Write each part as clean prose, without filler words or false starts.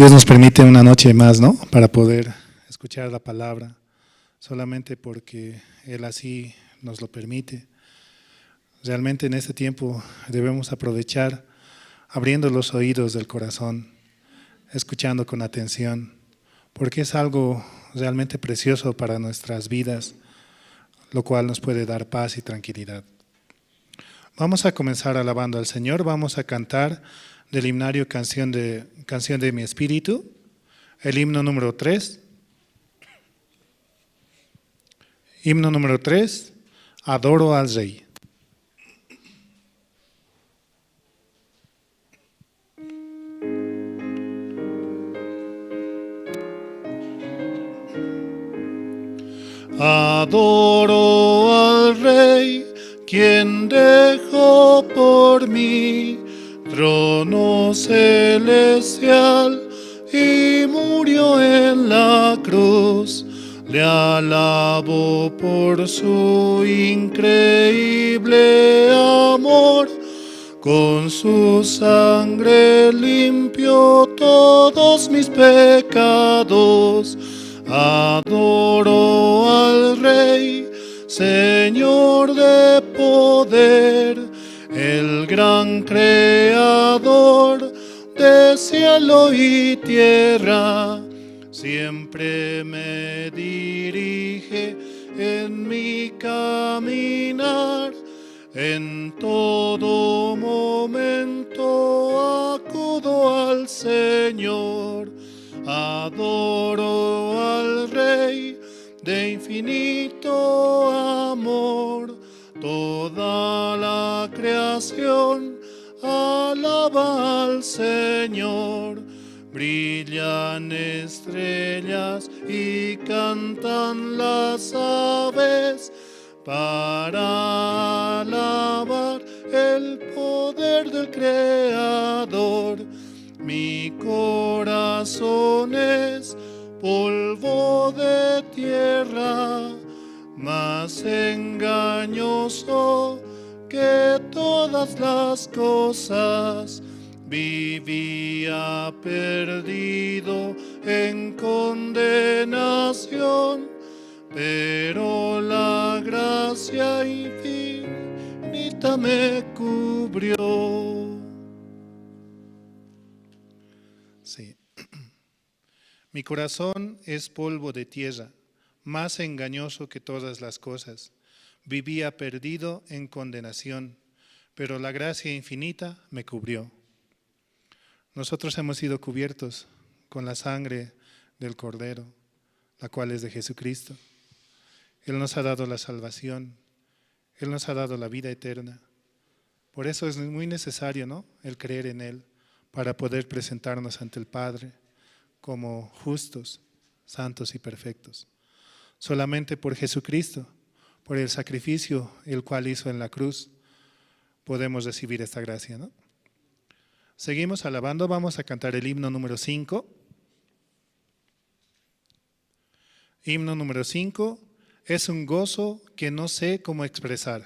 Dios nos permite una noche más, ¿no? Para poder escuchar la palabra, solamente porque Él así nos lo permite. Realmente en este tiempo debemos aprovechar abriendo los oídos del corazón, escuchando con atención, porque es algo realmente precioso para nuestras vidas, lo cual nos puede dar paz y tranquilidad. Vamos a comenzar alabando al Señor, vamos a cantar del himnario Canción de mi Espíritu, el himno número 3. Himno número 3, Adoro al Rey. Adoro al Rey, quien dejó por mí trono celestial y murió en la cruz. Le alabo por su increíble amor, con su sangre limpió todos mis pecados. Adoro al Rey, Señor de poder, el gran creador de cielo y tierra. Siempre me dirige en mi caminar, en todo momento acudo al Señor. Adoro al Rey de infinito amor, toda la creación alaba al Señor. Brillan estrellas y cantan las aves para alabar el poder del Creador. Mi corazón es polvo de tierra, más engañoso que todas las cosas. Vivía perdido en condenación, pero la gracia infinita me cubrió. Sí. Mi corazón es polvo de tierra, más engañoso que todas las cosas. Vivía perdido en condenación, pero la gracia infinita me cubrió. Nosotros hemos sido cubiertos con la sangre del Cordero, la cual es de Jesucristo. Él nos ha dado la salvación, Él nos ha dado la vida eterna. Por eso es muy necesario, ¿no?, el creer en Él, para poder presentarnos ante el Padre como justos, santos y perfectos. Solamente por Jesucristo, por el sacrificio el cual hizo en la cruz, podemos recibir esta gracia, ¿no? Seguimos alabando, vamos a cantar el himno número 5. Himno número 5, es un gozo que no sé cómo expresar.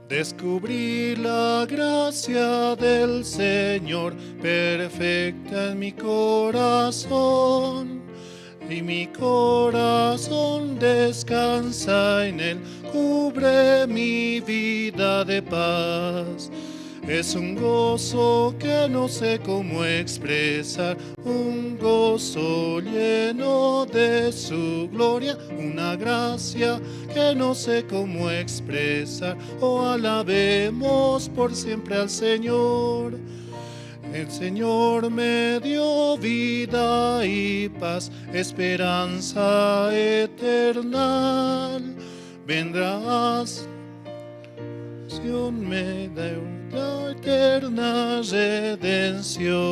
Descubrí la gracia del Señor, perfecta en mi corazón, y mi corazón descansa en Él, cubre mi vida de paz. Es un gozo que no sé cómo expresar, un gozo lleno de su gloria, una gracia que no sé cómo expresar. Oh, alabemos por siempre al Señor. El Señor me dio vida y paz, esperanza eterna. Vendrás, me da una eterna redención.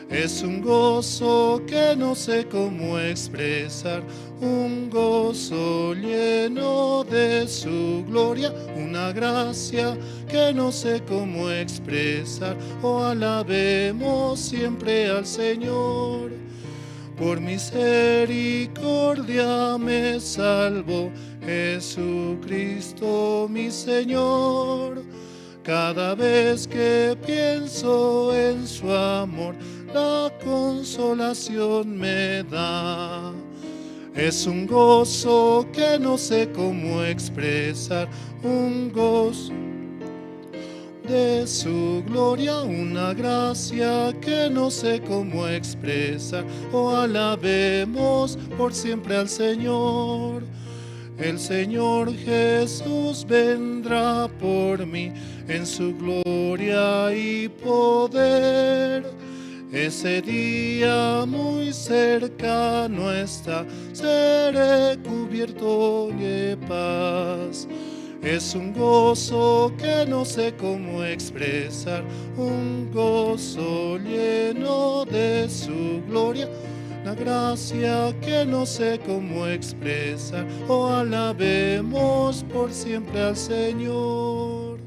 Es un gozo que no sé cómo expresar, un gozo lleno de su gloria, una gracia que no sé cómo expresar. Oh, alabemos siempre al Señor. por misericordia me salvó Jesucristo mi Señor. Cada vez que pienso en su amor, la consolación me da. Es un gozo que no sé cómo expresar, un gozo de su gloria, una gracia que no sé cómo expresar. Oh, alabemos por siempre al Señor. El Señor Jesús vendrá por mí en su gloria y poder. Ese día muy cercano está, seré cubierto de paz. Es un gozo que no sé cómo expresar, un gozo lleno de su gloria, una gracia que no sé cómo expresar. Oh, alabemos por siempre al Señor.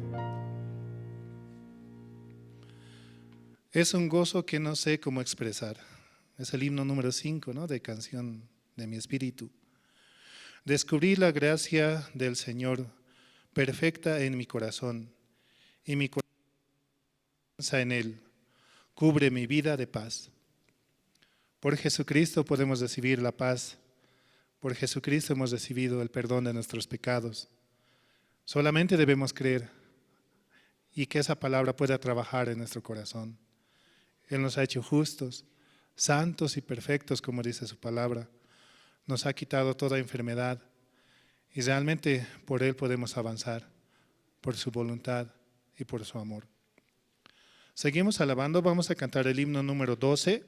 Es un gozo que no sé cómo expresar. Es el himno número 5, ¿no?, de Canción de mi Espíritu. Descubrí la gracia del Señor perfecta en mi corazón, y mi confianza en Él cubre mi vida de paz. Por Jesucristo podemos recibir la paz. Por Jesucristo hemos recibido el perdón de nuestros pecados. Solamente debemos creer y que esa palabra pueda trabajar en nuestro corazón. Él nos ha hecho justos, santos y perfectos, como dice su palabra. Nos ha quitado toda enfermedad y realmente por Él podemos avanzar, por su voluntad y por su amor. Seguimos alabando, vamos a cantar el himno número 12.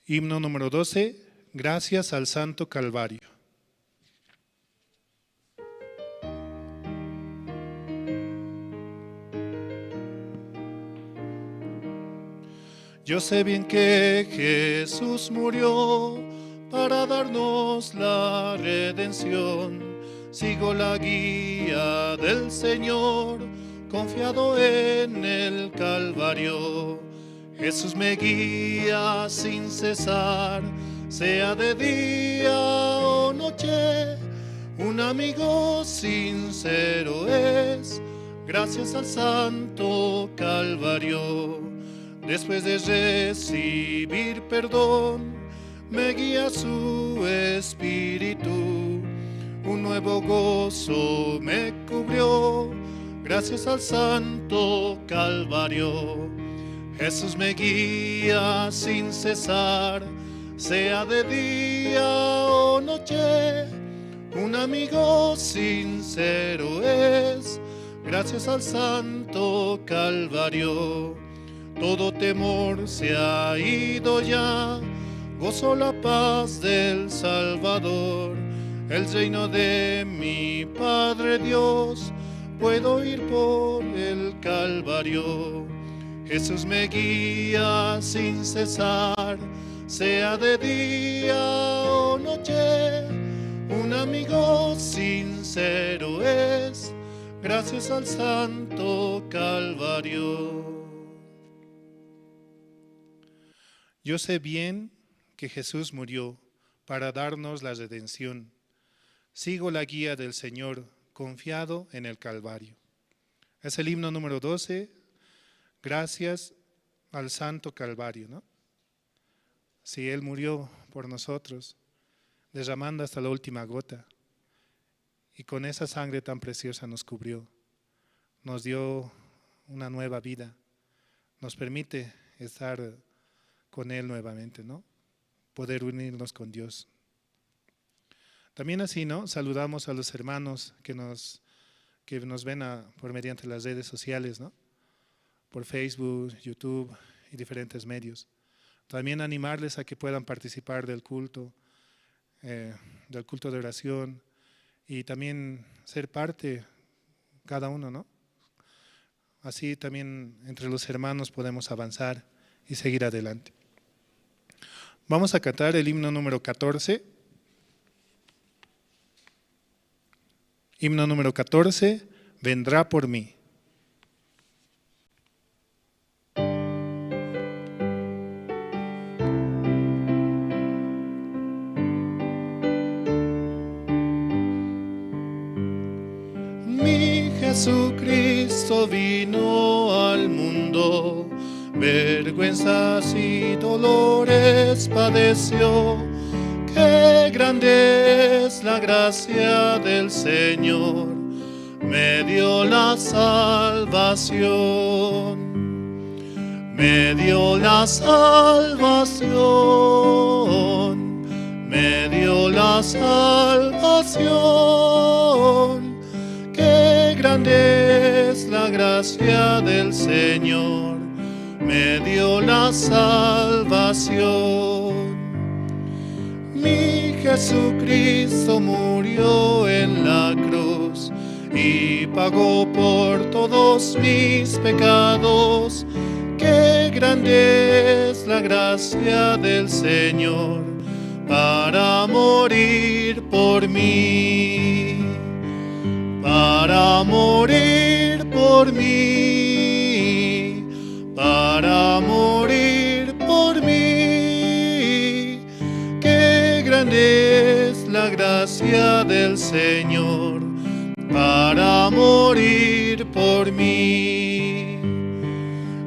Himno número 12, gracias al Santo Calvario. Yo sé bien que Jesús murió para darnos la redención. Sigo la guía del Señor, confiado en el Calvario. Jesús me guía sin cesar, sea de día o noche. Un amigo sincero es, gracias al Santo Calvario. Después de recibir perdón, me guía su espíritu. Un nuevo gozo me cubrió, gracias al Santo Calvario. Jesús me guía sin cesar, sea de día o noche. Un amigo sincero es, gracias al Santo Calvario. Todo temor se ha ido ya, gozo la paz del Salvador. El reino de mi Padre Dios, puedo ir por el Calvario. Jesús me guía sin cesar, sea de día o noche. Un amigo sincero es, gracias al Santo Calvario. Yo sé bien que Jesús murió para darnos la redención. Sigo la guía del Señor, confiado en el Calvario. Es el himno número 12, gracias al Santo Calvario, ¿no? Si Él murió por nosotros, derramando hasta la última gota, y con esa sangre tan preciosa nos cubrió, nos dio una nueva vida, nos permite estar con Él nuevamente, ¿no? Poder unirnos con Dios. También así, ¿no?, saludamos a los hermanos que nos ven por mediante las redes sociales, ¿no?, por Facebook, YouTube y diferentes medios. También animarles a que puedan participar del culto de oración y también ser parte cada uno, ¿no? Así también entre los hermanos podemos avanzar y seguir adelante. Vamos a cantar el himno número 14. Himno número 14, vendrá por mí. Jesucristo vino al mundo, vergüenzas y dolores padeció. Qué grande es la gracia del Señor, me dio la salvación. Me dio la salvación, me dio la salvación. Qué grande es la gracia del Señor, me dio la salvación. Mi Jesucristo murió en la cruz y pagó por todos mis pecados. Qué grande es la gracia del Señor para morir por mí, para morir por mí, para morir por mí. Qué grande es la gracia del Señor para morir por mí.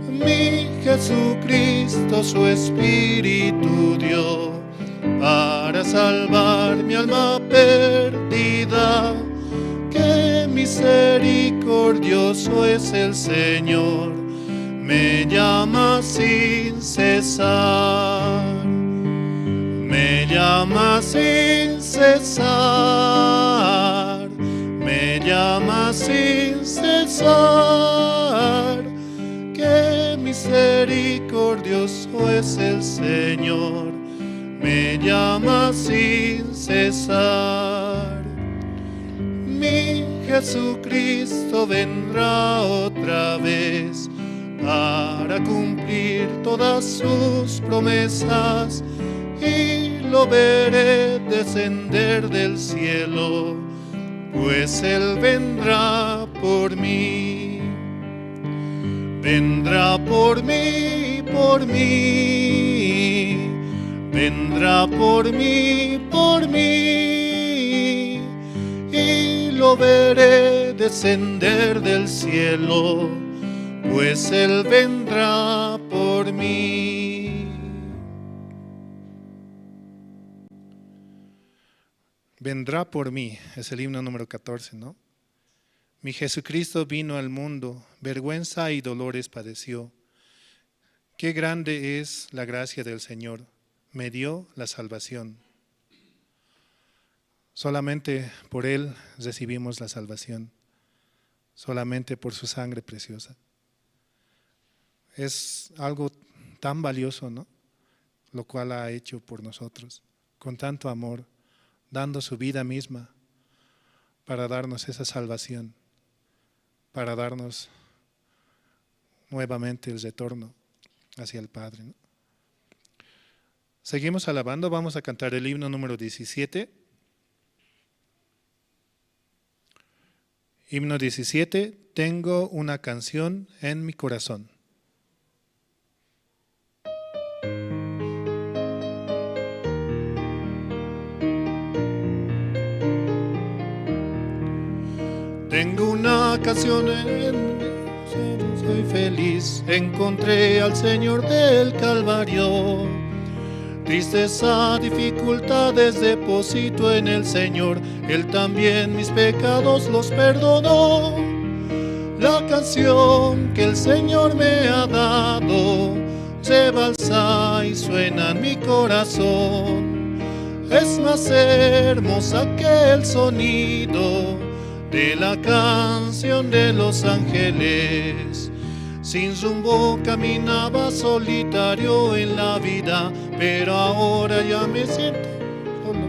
Mi Jesucristo su Espíritu dio para salvar mi alma perdida. Qué misericordioso es el Señor, me llama sin cesar, me llama sin cesar, me llama sin cesar. Qué misericordioso es el Señor, me llama sin cesar. Mi Jesucristo vendrá otra vez para cumplir todas sus promesas, y lo veré descender del cielo, pues Él vendrá por mí. Vendrá por mí, por mí, vendrá por mí, y lo veré descender del cielo, pues Él vendrá por mí. Vendrá por mí, es el himno número 14, ¿no? Mi Jesucristo vino al mundo, vergüenza y dolores padeció. Qué grande es la gracia del Señor, me dio la salvación. Solamente por Él recibimos la salvación, solamente por su sangre preciosa. Es algo tan valioso, ¿no? Lo cual ha hecho por nosotros, con tanto amor, dando su vida misma para darnos esa salvación, para darnos nuevamente el retorno hacia el Padre, ¿no? Seguimos alabando, vamos a cantar el himno número 17. Himno 17, tengo una canción en mi corazón. Tengo una canción en mi corazón, soy feliz, encontré al Señor del Calvario. Tristeza, dificultades deposito en el Señor, Él también mis pecados los perdonó. La canción que el Señor me ha dado rebalsa y suena en mi corazón. Es más hermosa que el sonido de la canción de los ángeles. Sin rumbo caminaba solitario en la vida, pero ahora ya me siento solo.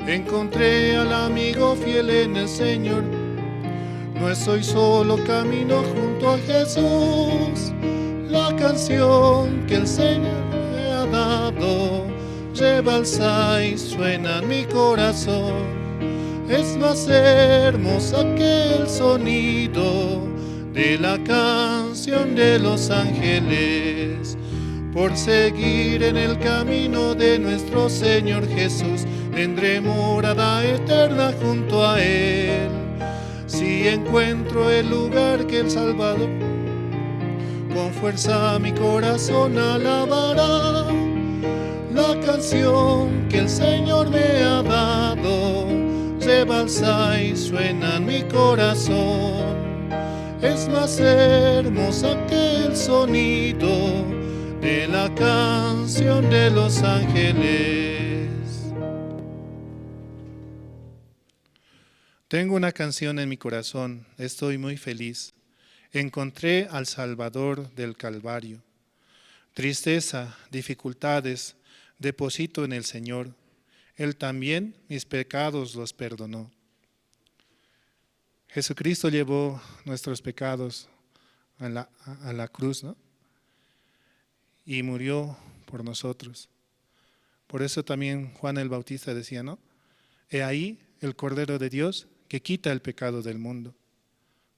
Encontré al amigo fiel en el Señor. No estoy solo, camino junto a Jesús. La canción que el Señor me ha dado rebalsa y suena en mi corazón. Es más hermosa que el sonido de la canción de los ángeles. Por seguir en el camino de nuestro Señor Jesús, tendré morada eterna junto a Él. si encuentro el lugar que el Salvador, con fuerza mi corazón alabará la canción que el Señor me ha dado. Rebalsa y suena en mi corazón, es más hermosa que el sonido de la canción de los ángeles. Tengo una canción en mi corazón, estoy muy feliz. Encontré al Salvador del Calvario. Tristeza, dificultades, deposito en el Señor. Él también mis pecados los perdonó. Jesucristo llevó nuestros pecados a la cruz, ¿no? Y murió por nosotros. Por eso también Juan el Bautista decía, ¿no? He ahí el Cordero de Dios que quita el pecado del mundo.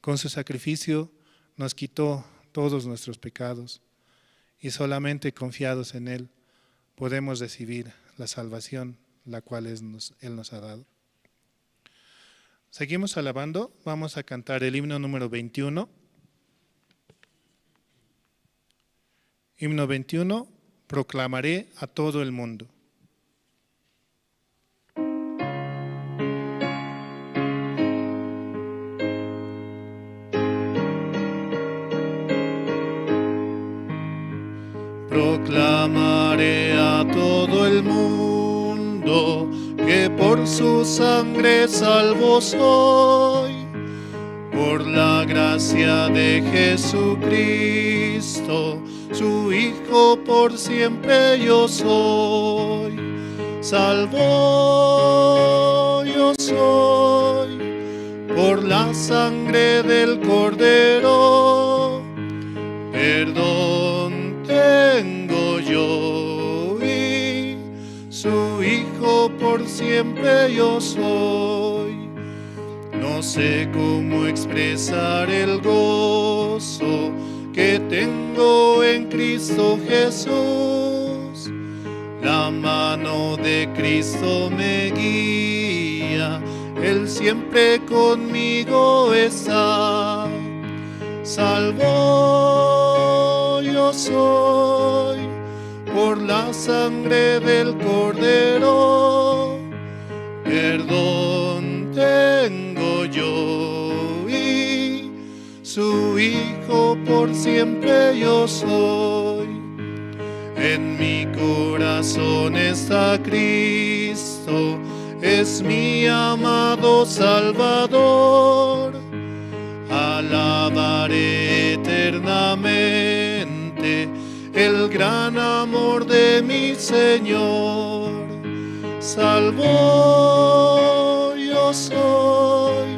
Con su sacrificio nos quitó todos nuestros pecados y solamente confiados en Él podemos recibir la salvación, la cual Él nos ha dado. Seguimos alabando, vamos a cantar el himno número 21. Himno 21, proclamaré a todo el mundo. Proclamaré a todo el mundo que por su sangre salvo soy, por la gracia de Jesucristo, su Hijo por siempre yo soy. Salvo yo soy, por la sangre del Cordero, perdón tengo yo y su Hijo por siempre yo soy. No sé cómo expresar el gozo que tengo en Cristo Jesús. La mano de Cristo me guía, Él siempre conmigo está. Salvo yo soy, por la sangre del Cordero, perdón tengo yo y su Hijo por siempre yo soy. En mi corazón está Cristo, es mi amado Salvador. Alabaré eternamente el gran amor de mi Señor. Salvo yo soy,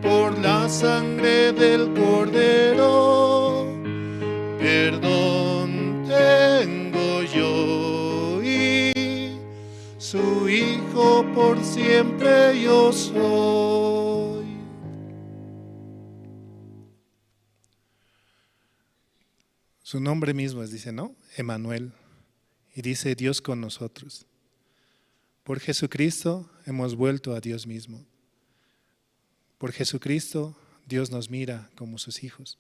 por la sangre del Cordero, perdón tengo yo y su Hijo por siempre yo soy. Su nombre mismo dice, ¿no? Emmanuel. Y dice Dios con nosotros. Por Jesucristo hemos vuelto a Dios mismo. Por Jesucristo Dios nos mira como sus hijos.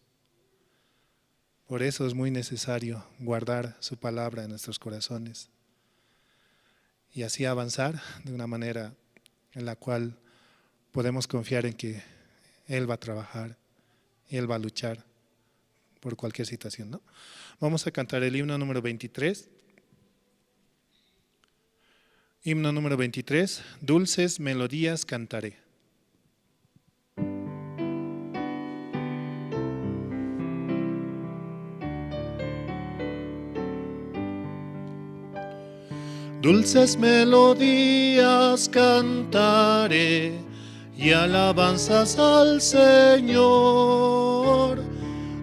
Por eso es muy necesario guardar su palabra en nuestros corazones y así avanzar de una manera en la cual podemos confiar en que Él va a trabajar y Él va a luchar por cualquier situación, ¿no? Vamos a cantar el himno número 23. Himno número 23, dulces melodías cantaré. Dulces melodías cantaré y alabanzas al Señor.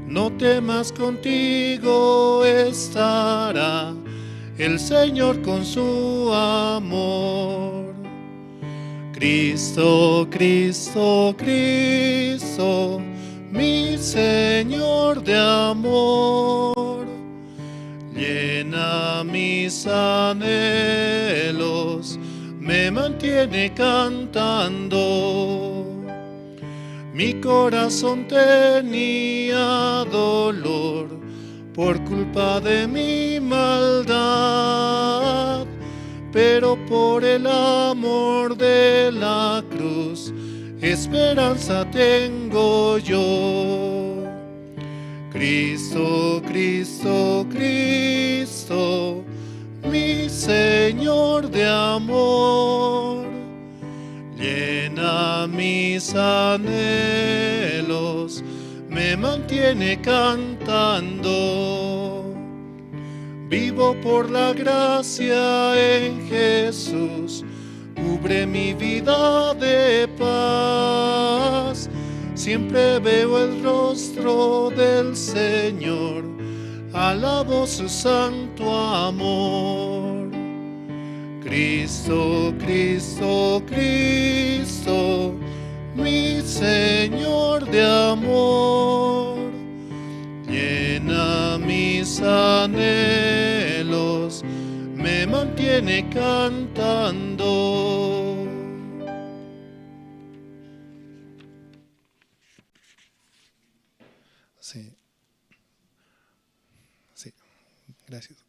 No temas, contigo estará el Señor con su amor. Cristo, Cristo, Cristo, mi Señor de amor, llena mis anhelos, me mantiene cantando. Mi corazón tenía dolor por culpa de mi maldad, pero por el amor de la cruz, esperanza tengo yo. Cristo, Cristo, Cristo, mi Señor de amor, llena mis anhelos, me mantiene cantando. Vivo por la gracia en Jesús, cubre mi vida de paz. Siempre veo el rostro del Señor, alabo su santo amor. Cristo, Cristo, Cristo, mi Señor de amor, llena mis anhelos, me mantiene cantando. Sí. Sí. Gracias.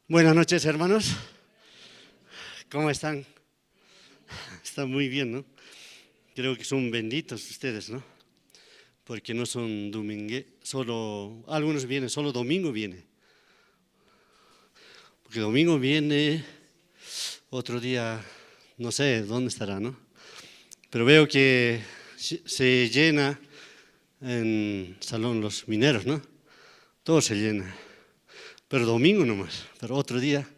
Buenas noches, hermanos. ¿Cómo están? Están muy bien, ¿no? Creo que son benditos ustedes, ¿no? Porque no son solo, algunos vienen, solo domingo viene. Porque domingo viene, otro día, no sé dónde estará, ¿no? Pero veo que se llena en Salón Los Mineros, ¿no? Todo se llena. Pero domingo nomás, pero otro día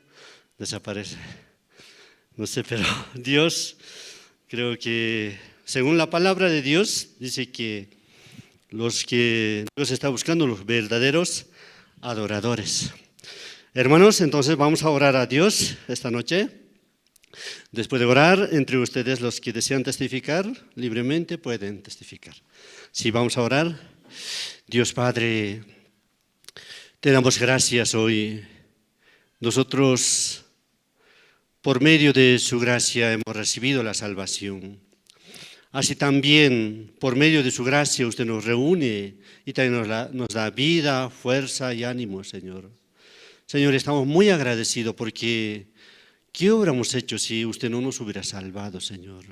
desaparece. No sé, pero Dios, creo que según la palabra de Dios, dice que Dios está buscando los verdaderos adoradores. Hermanos, entonces vamos a orar a Dios esta noche. Después de orar, entre ustedes los que desean testificar libremente pueden testificar. Sí, vamos a orar. Dios Padre, te damos gracias hoy. Nosotros, por medio de su gracia, hemos recibido la salvación. Así también, por medio de su gracia, usted nos reúne y también nos da vida, fuerza y ánimo, Señor. Señor, estamos muy agradecidos porque ¿qué hubiéramos hecho si usted no nos hubiera salvado, Señor?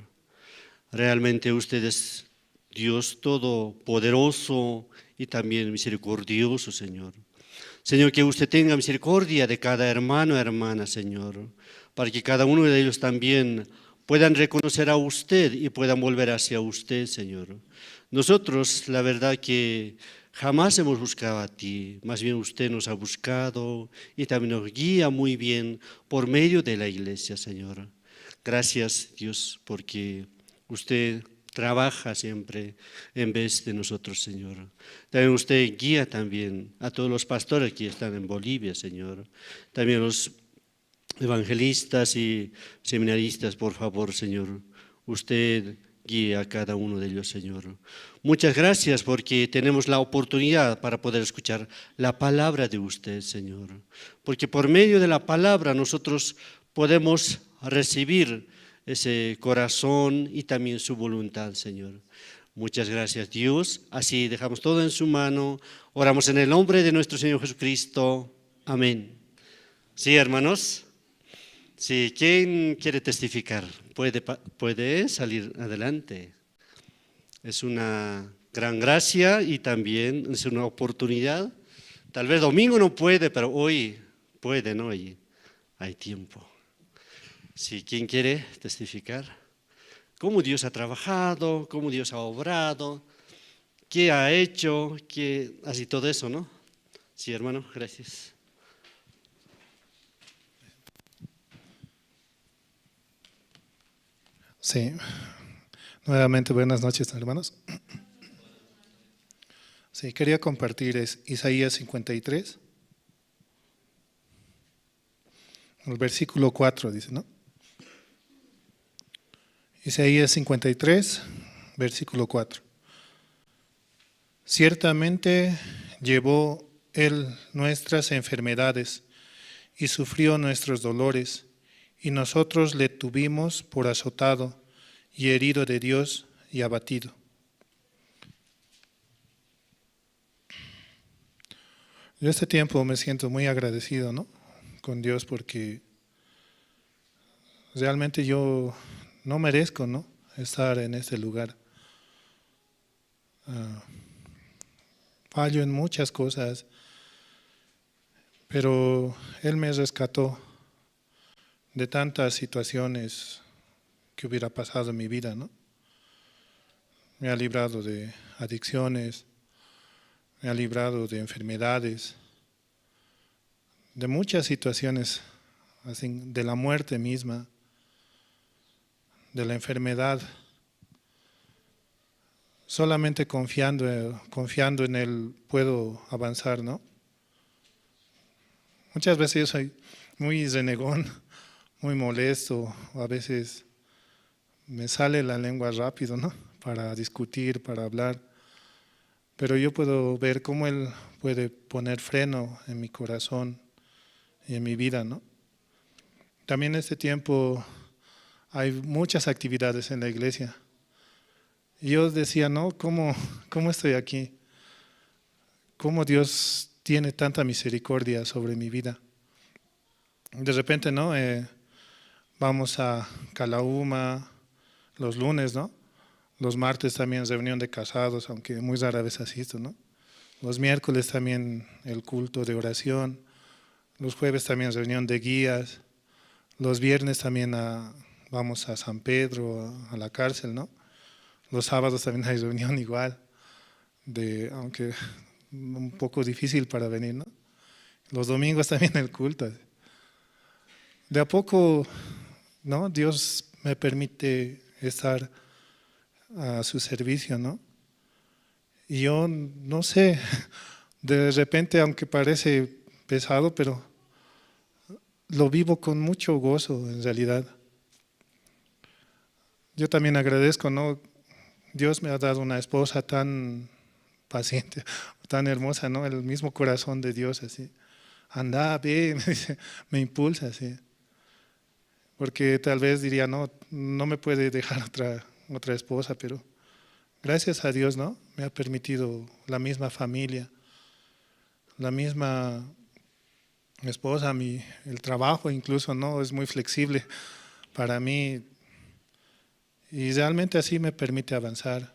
Realmente usted es Dios todopoderoso y también misericordioso, Señor. Señor, que usted tenga misericordia de cada hermano y hermana, Señor, para que cada uno de ellos también puedan reconocer a usted y puedan volver hacia usted, Señor. Nosotros, la verdad que jamás hemos buscado a ti, más bien usted nos ha buscado y también nos guía muy bien por medio de la iglesia, Señor. Gracias, Dios, porque usted trabaja siempre en vez de nosotros, Señor. También usted guía también a todos los pastores que están en Bolivia, Señor. También los evangelistas y seminaristas, por favor, Señor. Usted guía a cada uno de ellos, Señor. Muchas gracias porque tenemos la oportunidad para poder escuchar la palabra de usted, Señor. Porque por medio de la palabra nosotros podemos recibir ese corazón y también su voluntad, Señor. Muchas gracias, Dios. Así dejamos todo en su mano. Oramos en el nombre de nuestro Señor Jesucristo. Amén. Sí, hermanos. Sí, ¿quién quiere testificar? Puede salir adelante. Es una gran gracia y también es una oportunidad. Tal vez domingo no puede, pero hoy puede, ¿no? Y hay tiempo. Si ¿quién quiere testificar? Cómo Dios ha trabajado, cómo Dios ha obrado, qué ha hecho, así todo eso, ¿no? Sí, hermano, gracias. Sí. Nuevamente, buenas noches, hermanos. Sí, quería compartir Isaías 53, el versículo 4 dice, ¿no? Isaías 53, versículo 4. Ciertamente llevó Él nuestras enfermedades y sufrió nuestros dolores, y nosotros le tuvimos por azotado y herido de Dios y abatido. Yo este tiempo me siento muy agradecido, ¿no?, con Dios, porque realmente yo no merezco, ¿no?, estar en este lugar. Fallo en muchas cosas, pero Él me rescató de tantas situaciones que hubiera pasado en mi vida, ¿no? Me ha librado de adicciones, me ha librado de enfermedades, de muchas situaciones, así, de la muerte misma, de la enfermedad. Solamente confiando en Él puedo avanzar, ¿no? Muchas veces yo soy muy renegón, muy molesto, a veces me sale la lengua rápido, ¿no?, para discutir, para hablar, pero yo puedo ver cómo Él puede poner freno en mi corazón y en mi vida, ¿no? También en este tiempo hay muchas actividades en la iglesia. Y yo decía, ¿no?, ¿cómo estoy aquí? ¿Cómo Dios tiene tanta misericordia sobre mi vida? De repente, ¿no?, vamos a Calauma los lunes, ¿no? Los martes también reunión de casados, aunque muy rara vez asisto, ¿no? Los miércoles también el culto de oración. Los jueves también reunión de guías. Los viernes también vamos a San Pedro, a la cárcel, ¿no? Los sábados también hay reunión igual, aunque un poco difícil para venir, ¿no? Los domingos también el culto. De a poco, ¿no?, Dios me permite estar a su servicio, ¿no? Y yo no sé, de repente, aunque parece pesado, pero lo vivo con mucho gozo en realidad. Yo también agradezco, ¿no? Dios me ha dado una esposa tan paciente, tan hermosa, ¿no? El mismo corazón de Dios, así. Anda, ve, me impulsa, así. Porque tal vez diría, no me puede dejar otra esposa, pero gracias a Dios, ¿no?, me ha permitido la misma familia, la misma esposa, el trabajo incluso, ¿no?, es muy flexible para mí y realmente así me permite avanzar.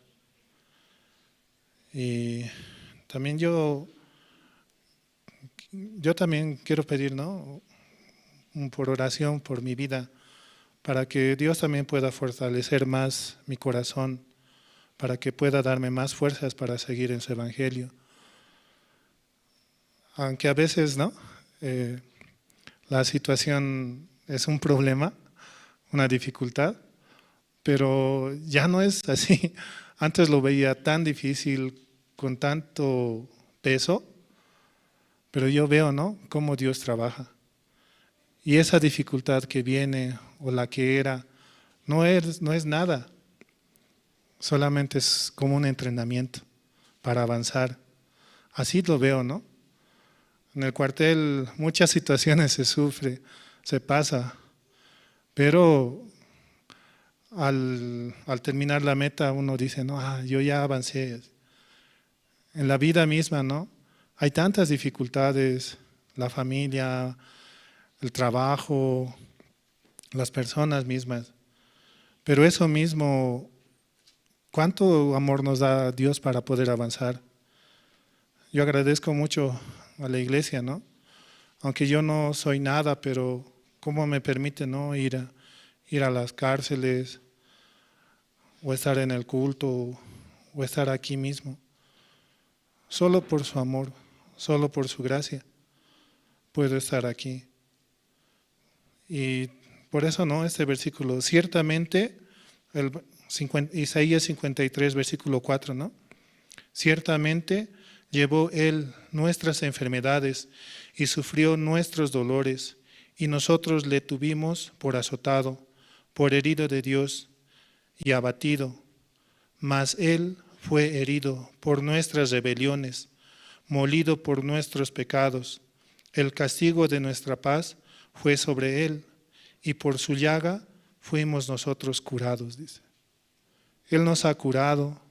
Y también yo también quiero pedir, ¿no?, por oración por mi vida, para que Dios también pueda fortalecer más mi corazón, para que pueda darme más fuerzas para seguir en su evangelio. Aunque a veces, ¿no?, la situación es un problema, una dificultad, pero ya no es así. Antes lo veía tan difícil, con tanto peso, pero yo veo, ¿no?, cómo Dios trabaja. Y esa dificultad que viene o la que era, no es nada, solamente es como un entrenamiento para avanzar. Así lo veo, ¿no? En el cuartel muchas situaciones se sufre, se pasa, pero al terminar la meta uno dice, no, yo ya avancé. En la vida misma, ¿no?, hay tantas dificultades, la familia, el trabajo, las personas mismas, pero eso mismo, ¿cuánto amor nos da Dios para poder avanzar? Yo agradezco mucho a la iglesia, ¿no?, aunque yo no soy nada, pero cómo me permite, ¿no?, ir a las cárceles, o estar en el culto, o estar aquí mismo. Solo por su amor, solo por su gracia, puedo estar aquí. Y por eso, ¿no?, este versículo, ciertamente, Isaías 53, versículo 4, ¿no? Ciertamente llevó Él nuestras enfermedades y sufrió nuestros dolores, y nosotros le tuvimos por azotado, por herido de Dios y abatido. Mas Él fue herido por nuestras rebeliones, molido por nuestros pecados. El castigo de nuestra paz fue sobre él, y por su llaga fuimos nosotros curados, dice. Él nos ha curado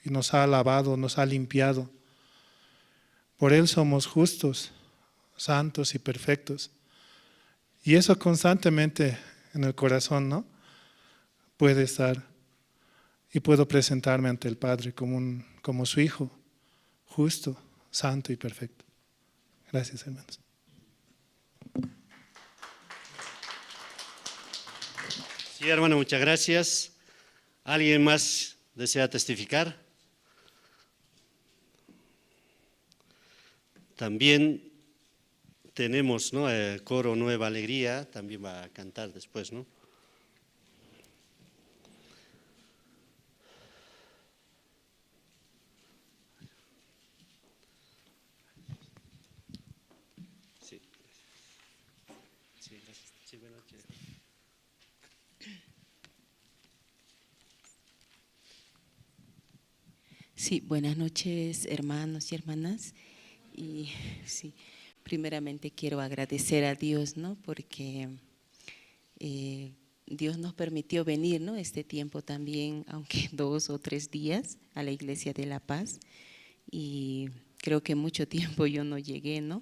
y nos ha lavado, nos ha limpiado. Por él somos justos, santos y perfectos. Y eso constantemente en el corazón, ¿no? Puede estar. Y puedo presentarme ante el Padre como su hijo, justo, santo y perfecto. Gracias, hermanos. Sí, hermano, muchas gracias. ¿Alguien más desea testificar? También tenemos, ¿no?, el coro Nueva Alegría, también va a cantar después, ¿no? Sí, gracias. Sí, buenas noches. Sí, buenas noches, hermanos y hermanas. Y sí, primeramente quiero agradecer a Dios, ¿no? Porque Dios nos permitió venir, ¿no? Este tiempo también, aunque 2 o 3 días, a la Iglesia de La Paz. Y creo que mucho tiempo yo no llegué, ¿no?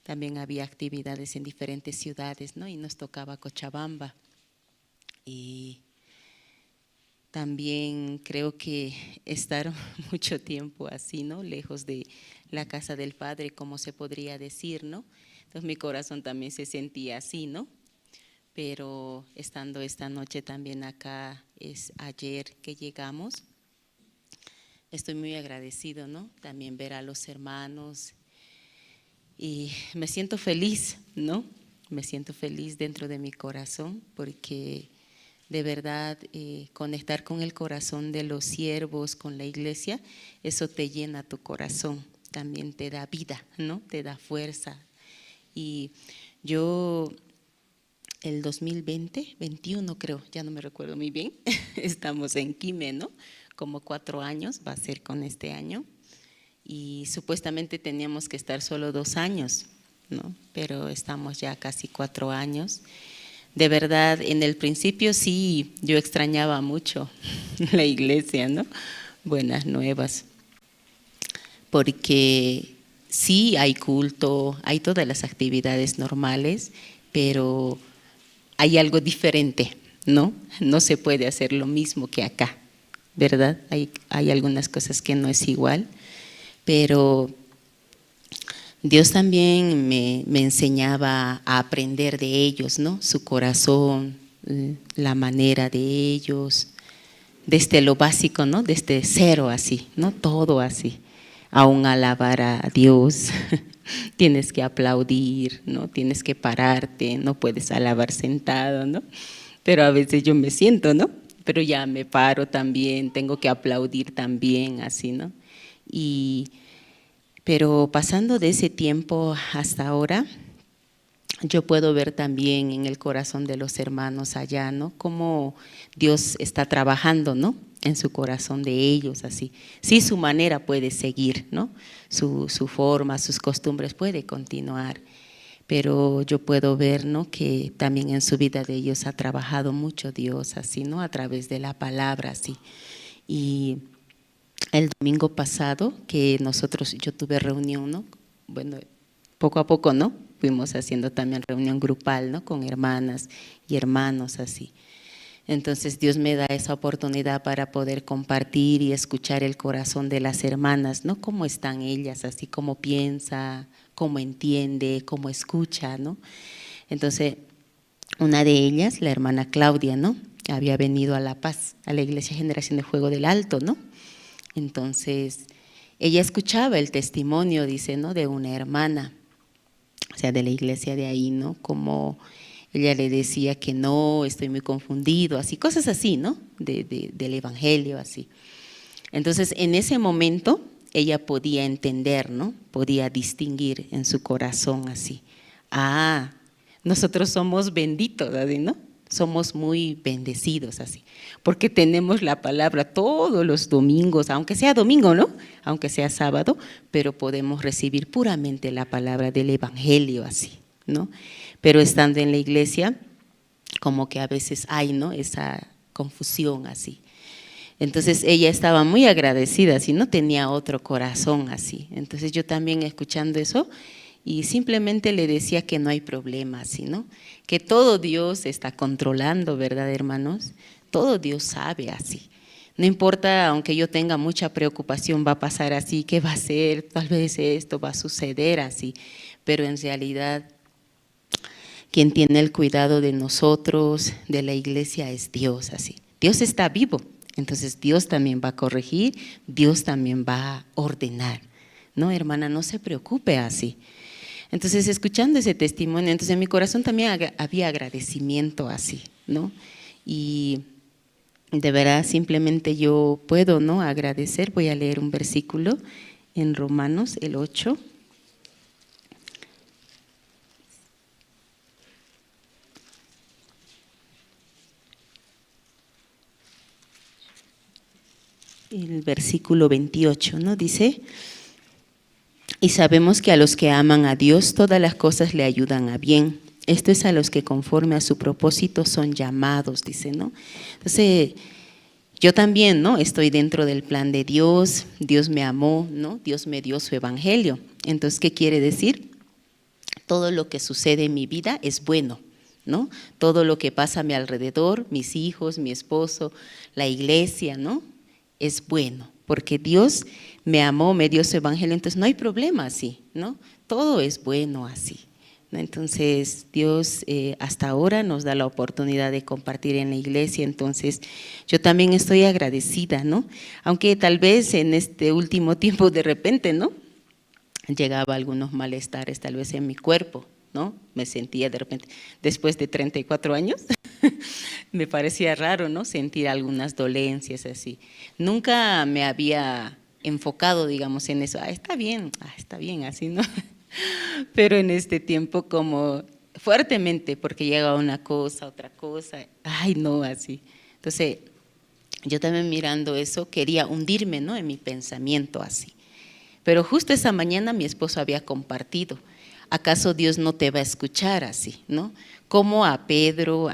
También había actividades en diferentes ciudades, ¿no? Y nos tocaba Cochabamba. Y también creo que estar mucho tiempo así, ¿no? Lejos de la casa del Padre, como se podría decir, ¿no? Entonces mi corazón también se sentía así, ¿no? Pero estando esta noche también acá, es ayer que llegamos, estoy muy agradecido, ¿no? También ver a los hermanos y me siento feliz, ¿no? Me siento feliz dentro de mi corazón porque de verdad conectar con el corazón de los siervos, con la iglesia, eso te llena tu corazón, también te da vida, ¿no? Te da fuerza. Y yo el 2020, 21 creo, ya no me recuerdo muy bien, estamos en Quime, ¿no? Como 4 años, va a ser con este año. Y supuestamente teníamos que estar solo 2 años, ¿no? Pero estamos ya casi 4 años. De verdad, en el principio sí, yo extrañaba mucho la iglesia, ¿no? Buenas Nuevas, porque sí hay culto, hay todas las actividades normales, pero hay algo diferente, ¿no? No se puede hacer lo mismo que acá, ¿verdad? Hay algunas cosas que no es igual, pero Dios también me enseñaba a aprender de ellos, ¿no? Su corazón, la manera de ellos, desde lo básico, ¿no? Desde cero así, ¿no? Todo así. Aún alabar a Dios, tienes que aplaudir, ¿no? Tienes que pararte, no puedes alabar sentado, ¿no? Pero a veces yo me siento, ¿no? Pero ya me paro también, tengo que aplaudir también, así, ¿no? Pero pasando de ese tiempo hasta ahora, yo puedo ver también en el corazón de los hermanos allá, ¿no? Cómo Dios está trabajando, ¿no? En su corazón de ellos, así. Sí, su manera puede seguir, ¿no? Su forma, sus costumbres puede continuar, pero yo puedo ver, ¿no? Que también en su vida de ellos ha trabajado mucho Dios, así, ¿no? A través de la palabra, así. Y el domingo pasado que yo tuve reunión, ¿no? Bueno, poco a poco, ¿no? Fuimos haciendo también reunión grupal, ¿no? Con hermanas y hermanos, así. Entonces Dios me da esa oportunidad para poder compartir y escuchar el corazón de las hermanas, ¿no? Cómo están ellas, así, cómo piensa, cómo entiende, cómo escucha, ¿no? Entonces, una de ellas, la hermana Claudia, ¿no? Había venido a La Paz, a la Iglesia Generación de Fuego del Alto, ¿no? Entonces, ella escuchaba el testimonio, dice, ¿no? De una hermana, o sea, de la iglesia de ahí, ¿no? Como ella le decía que no, estoy muy confundido, así, cosas así, ¿no? Del evangelio, así. Entonces, en ese momento, ella podía entender, ¿no? Podía distinguir en su corazón, así. Ah, nosotros somos benditos, así, ¿no? somos muy bendecidos así, porque tenemos la palabra todos los domingos, aunque sea domingo, ¿no? Aunque sea sábado, pero podemos recibir puramente la palabra del Evangelio así, ¿no? Pero estando en la iglesia, como que a veces hay, ¿no? Esa confusión así. Entonces ella estaba muy agradecida, así, no tenía otro corazón así. Entonces yo también escuchando eso y simplemente le decía que no hay problema, así, ¿no? Que todo Dios está controlando, ¿verdad, hermanos? Todo Dios sabe así. No importa, aunque yo tenga mucha preocupación, va a pasar así, ¿qué va a ser? Tal vez esto va a suceder así, pero en realidad quien tiene el cuidado de nosotros, de la iglesia, es Dios así. Dios está vivo, entonces Dios también va a corregir, Dios también va a ordenar. No, hermana, no se preocupe así. Entonces, escuchando ese testimonio, entonces en mi corazón también había agradecimiento así, ¿no? Y de verdad simplemente yo puedo, ¿no?, agradecer. Voy a leer un versículo en Romanos, el 8. El versículo 28, ¿no? Dice: y sabemos que a los que aman a Dios todas las cosas le ayudan a bien. Esto es a los que conforme a su propósito son llamados, dice, ¿no? Entonces, yo también, ¿no?, estoy dentro del plan de Dios. Dios me amó, ¿no? Dios me dio su evangelio. Entonces, ¿qué quiere decir? Todo lo que sucede en mi vida es bueno, ¿no? Todo lo que pasa a mi alrededor, mis hijos, mi esposo, la iglesia, ¿no?, es bueno, porque Dios me amó, me dio su evangelio, entonces no hay problema así, ¿no? Todo es bueno así, ¿no? Entonces Dios hasta ahora nos da la oportunidad de compartir en la iglesia, entonces yo también estoy agradecida, ¿no? Aunque tal vez en este último tiempo de repente, ¿no?, llegaba algunos malestares tal vez en mi cuerpo, ¿no? Me sentía de repente, después de 34 años, me parecía raro, ¿no?, sentir algunas dolencias así. Nunca me había enfocado, digamos, en eso. Está bien, así, ¿no? Pero en este tiempo como fuertemente, porque llega una cosa, otra cosa, ay no, así. Entonces, yo también mirando eso, quería hundirme, ¿no?, en mi pensamiento así. Pero justo esa mañana mi esposo había compartido: ¿acaso Dios no te va a escuchar así, no? Como a Pedro,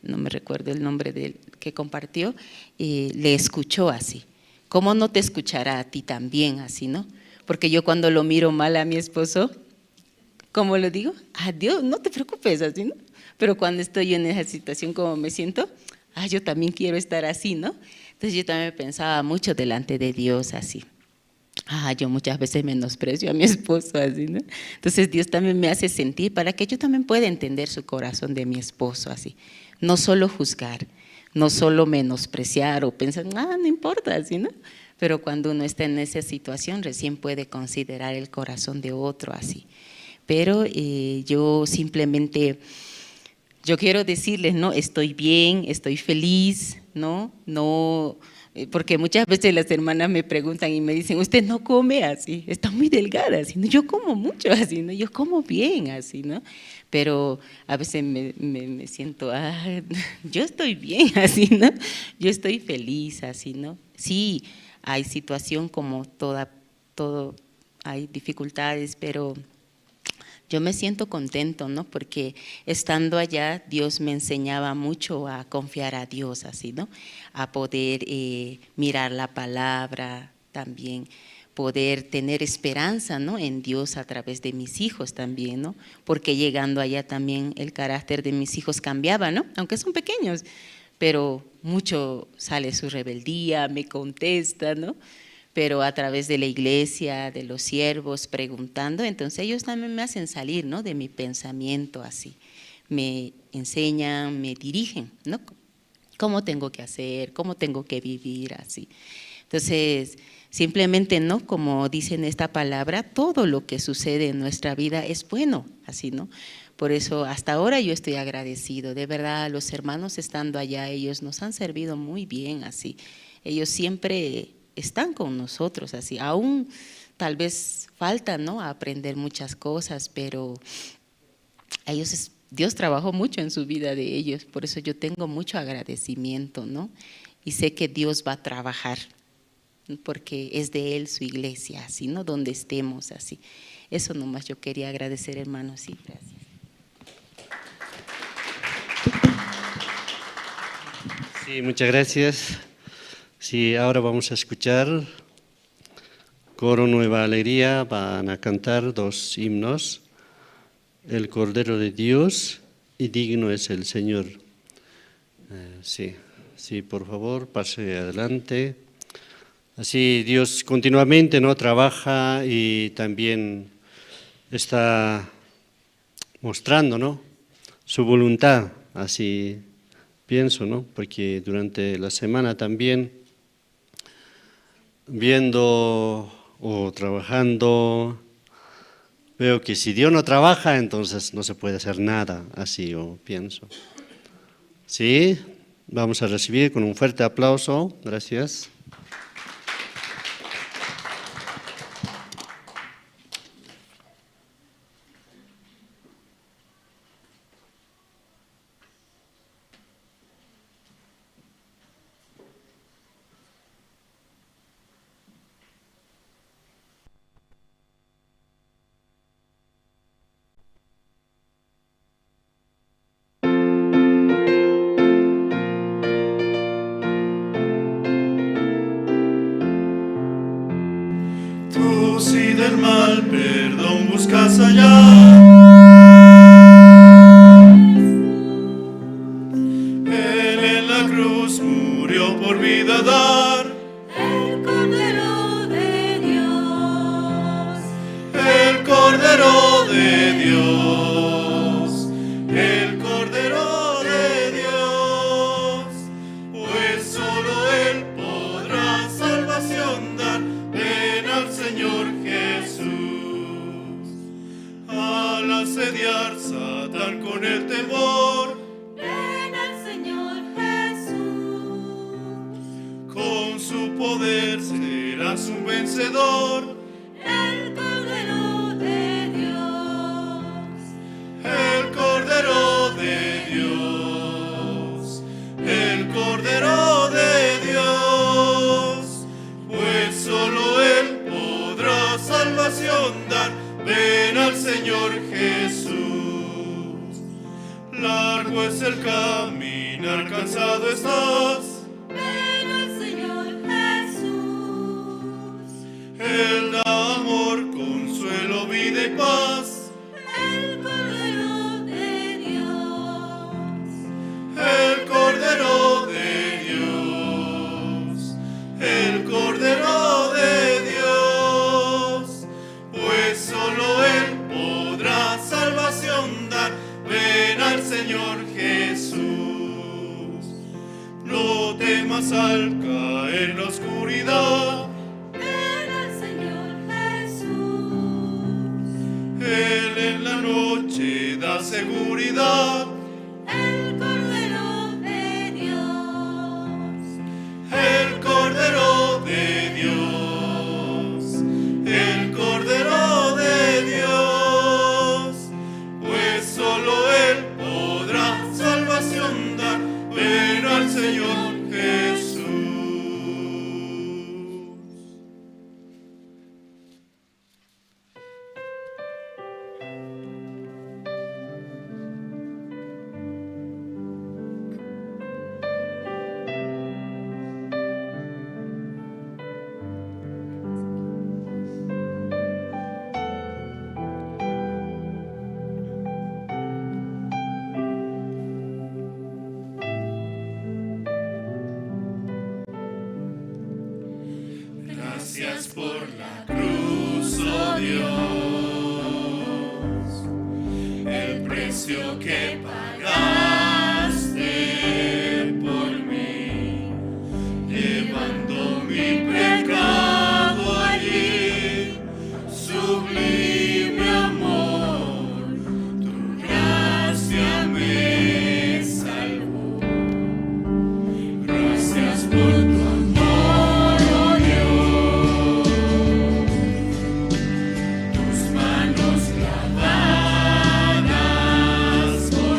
no me recuerdo el nombre del que compartió, le escuchó así. ¿Cómo no te escuchará a ti también así, no? Porque yo cuando lo miro mal a mi esposo, ¿cómo lo digo? Dios, no te preocupes así, ¿no? Pero cuando estoy en esa situación, como me siento, yo también quiero estar así, ¿no? Entonces yo también pensaba mucho delante de Dios así. Yo muchas veces menosprecio a mi esposo así, ¿no? Entonces Dios también me hace sentir para que yo también pueda entender su corazón de mi esposo así. No solo juzgar, no solo menospreciar o pensar, no importa así, ¿no? Pero cuando uno está en esa situación recién puede considerar el corazón de otro así. Pero yo simplemente, yo quiero decirles, ¿no?, estoy bien, estoy feliz, ¿no? Porque muchas veces las hermanas me preguntan y me dicen: usted no come así, está muy delgada así, ¿no? Yo como mucho así, ¿no? Yo como bien así, ¿no? Pero a veces me siento, yo estoy bien así, ¿no? Yo estoy feliz así, ¿no? Sí, hay situación como todo, hay dificultades, pero yo me siento contento, ¿no? Porque estando allá Dios me enseñaba mucho a confiar a Dios así, ¿no? A poder mirar la palabra también, poder tener esperanza, ¿no?, en Dios a través de mis hijos también, ¿no? Porque llegando allá también el carácter de mis hijos cambiaba, ¿no? Aunque son pequeños, pero mucho sale su rebeldía, me contesta, ¿no? Pero a través de la iglesia, de los siervos, preguntando, entonces ellos también me hacen salir, ¿no?, de mi pensamiento así. Me enseñan, me dirigen, ¿no?, cómo tengo que hacer, cómo tengo que vivir así. Entonces, simplemente, ¿no?, como dice en esta palabra, todo lo que sucede en nuestra vida es bueno, así, ¿no? Por eso hasta ahora yo estoy agradecido, de verdad, los hermanos estando allá, ellos nos han servido muy bien así. Ellos siempre están con nosotros así, aún tal vez falta, ¿no?, a aprender muchas cosas, pero ellos Dios trabajó mucho en su vida de ellos, por eso yo tengo mucho agradecimiento, ¿no? Y sé que Dios va a trabajar, porque es de Él su iglesia, así, ¿no? Donde estemos, así. Eso nomás yo quería agradecer, hermanos, sí, gracias. Sí, muchas gracias. Sí, ahora vamos a escuchar Coro Nueva Alegría, van a cantar 2 himnos, El Cordero de Dios y Digno es el Señor. Sí, por favor, pase adelante. Así Dios continuamente, ¿no?, trabaja y también está mostrando, ¿no?, su voluntad, así pienso, ¿no?, porque durante la semana también viendo o trabajando, veo que si Dios no trabaja, entonces no se puede hacer nada, así yo pienso. Sí, vamos a recibir con un fuerte aplauso, gracias. Tú si del mal perdón buscas allá, Él en la cruz murió por vida dar. El Cordero de Dios, El Cordero de Dios, el Cordero de Dios, pues solo Él podrá salvación dar. Ven al Señor Jesús. Al asediar Satán con el temor, ven al Señor Jesús. con su poder serás un vencedor. El Cordero de Dios, El Cordero de Dios, el Cordero de Dios, pues solo Él podrá salvación dar. Ven al Señor Jesús. Largo es el caminar, cansado estás. ven al Señor Jesús. Él da amor, consuelo, vida y paz. El Cordero de Dios, El Cordero de Dios, el Cordero de Dios, pues solo Él podrá salvación dar. Ven al Señor Jesús. No temas al caer la oscuridad, ven al Señor Jesús. Él en la noche da seguridad. El Cordero de Dios, El Cordero de Dios, el Cordero de Dios, pues solo Él podrá salvación dar. Ven al Señor Jesús. Gracias por la cruz, oh Dios, el precio que pagaste por mí, llevando mi pecado allí. Sublime amor, tu gracia me salvó. Gracias por tu amor, oh Dios, tus manos clavadas por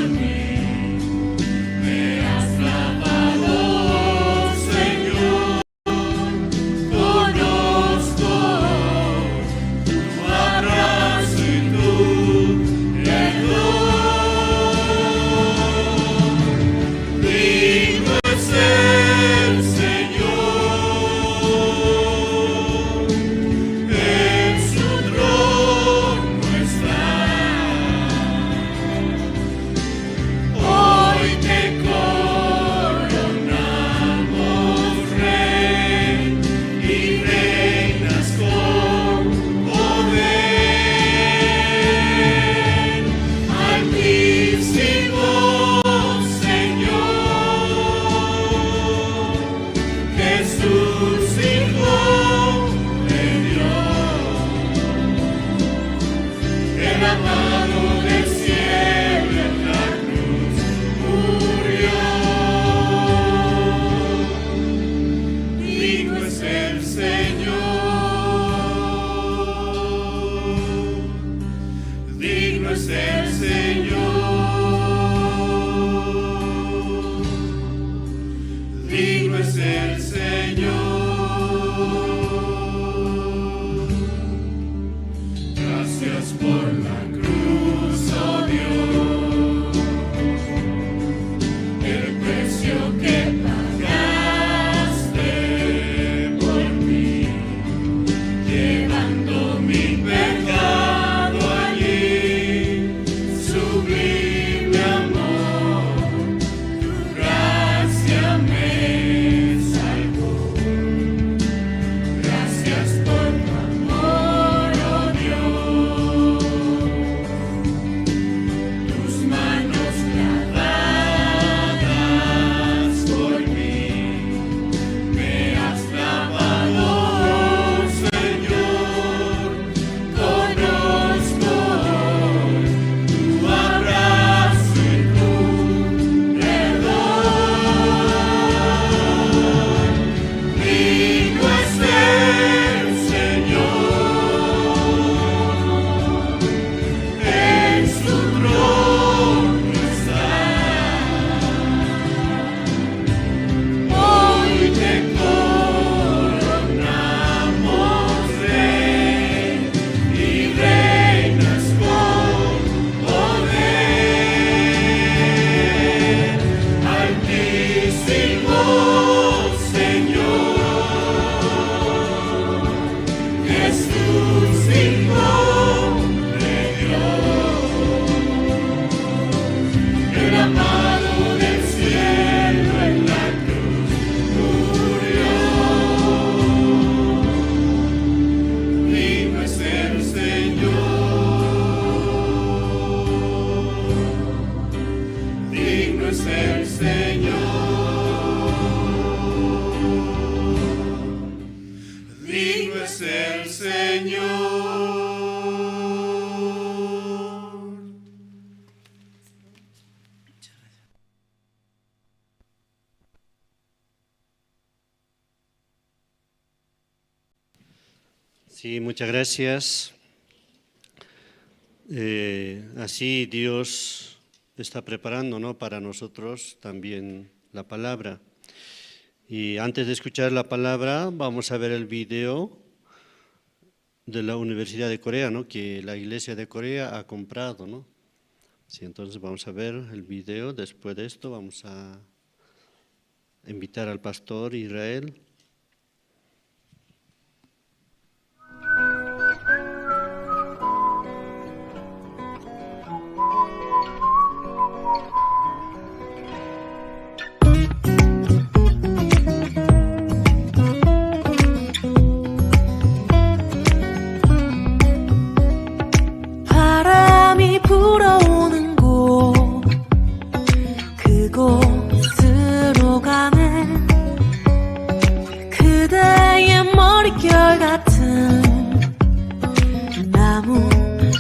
Señor. Sí, muchas gracias. Así Dios está preparando, ¿no?, para nosotros también la palabra. Y antes de escuchar la palabra, vamos a ver el video de la Universidad de Corea, ¿no?, que la Iglesia de Corea ha comprado, ¿no? Sí, entonces vamos a ver el video. Después de esto vamos a invitar al pastor Israel. 바람이 불어오는 곳 그곳으로 가네 그대의 머릿결 같은 나무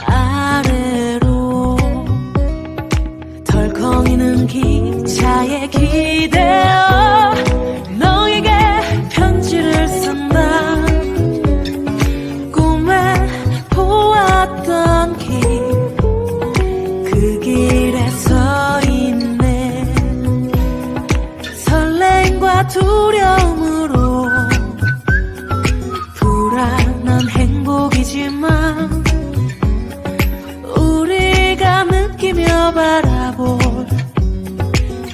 아래로 덜컹이는 기차에 기대어 너에게 편지를 쓴다 꿈에 보았던 길 그 길에 서 있네 설렘과 두려움으로 불안한 행복이지만 우리가 느끼며 바라볼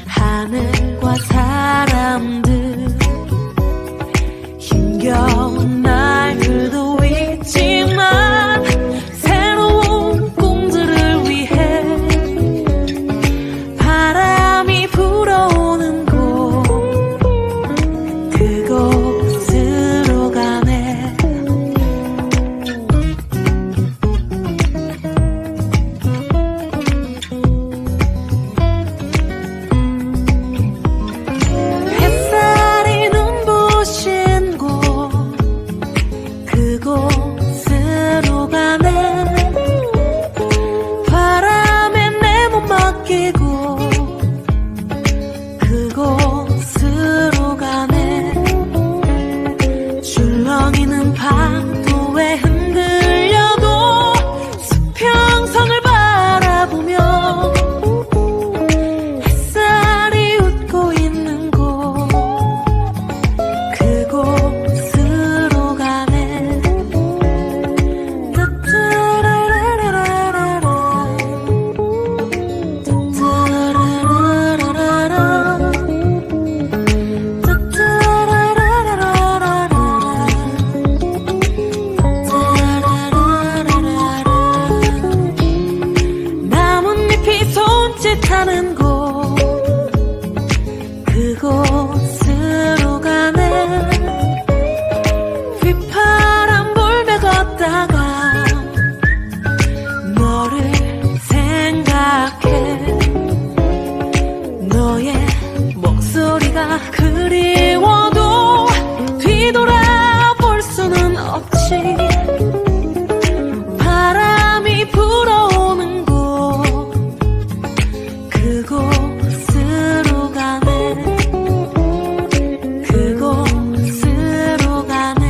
하늘과 사람들 힘겨운 날들도 있지만 새로운 꿈들을 위해 바람이 불어오는 곳 그곳으로 가네 햇살이 눈부신 곳 그곳으로 가네 바람에 내 몸 맡기고 그곳으로 가네 줄렁이는 파도에 흔들려도 수평성을 바라보며 햇살이 웃고 있는 곳 그곳으로 가네 따따라라라라라 나뭇잎이 손짓하는 곳 그곳으로 가네 휘파람 불며 걷다가 너를 생각해 너의 목소리가 그리워도 뒤돌아볼 수는 없지 바람이 불어오는 곳 그곳으로 가네 그곳으로 가네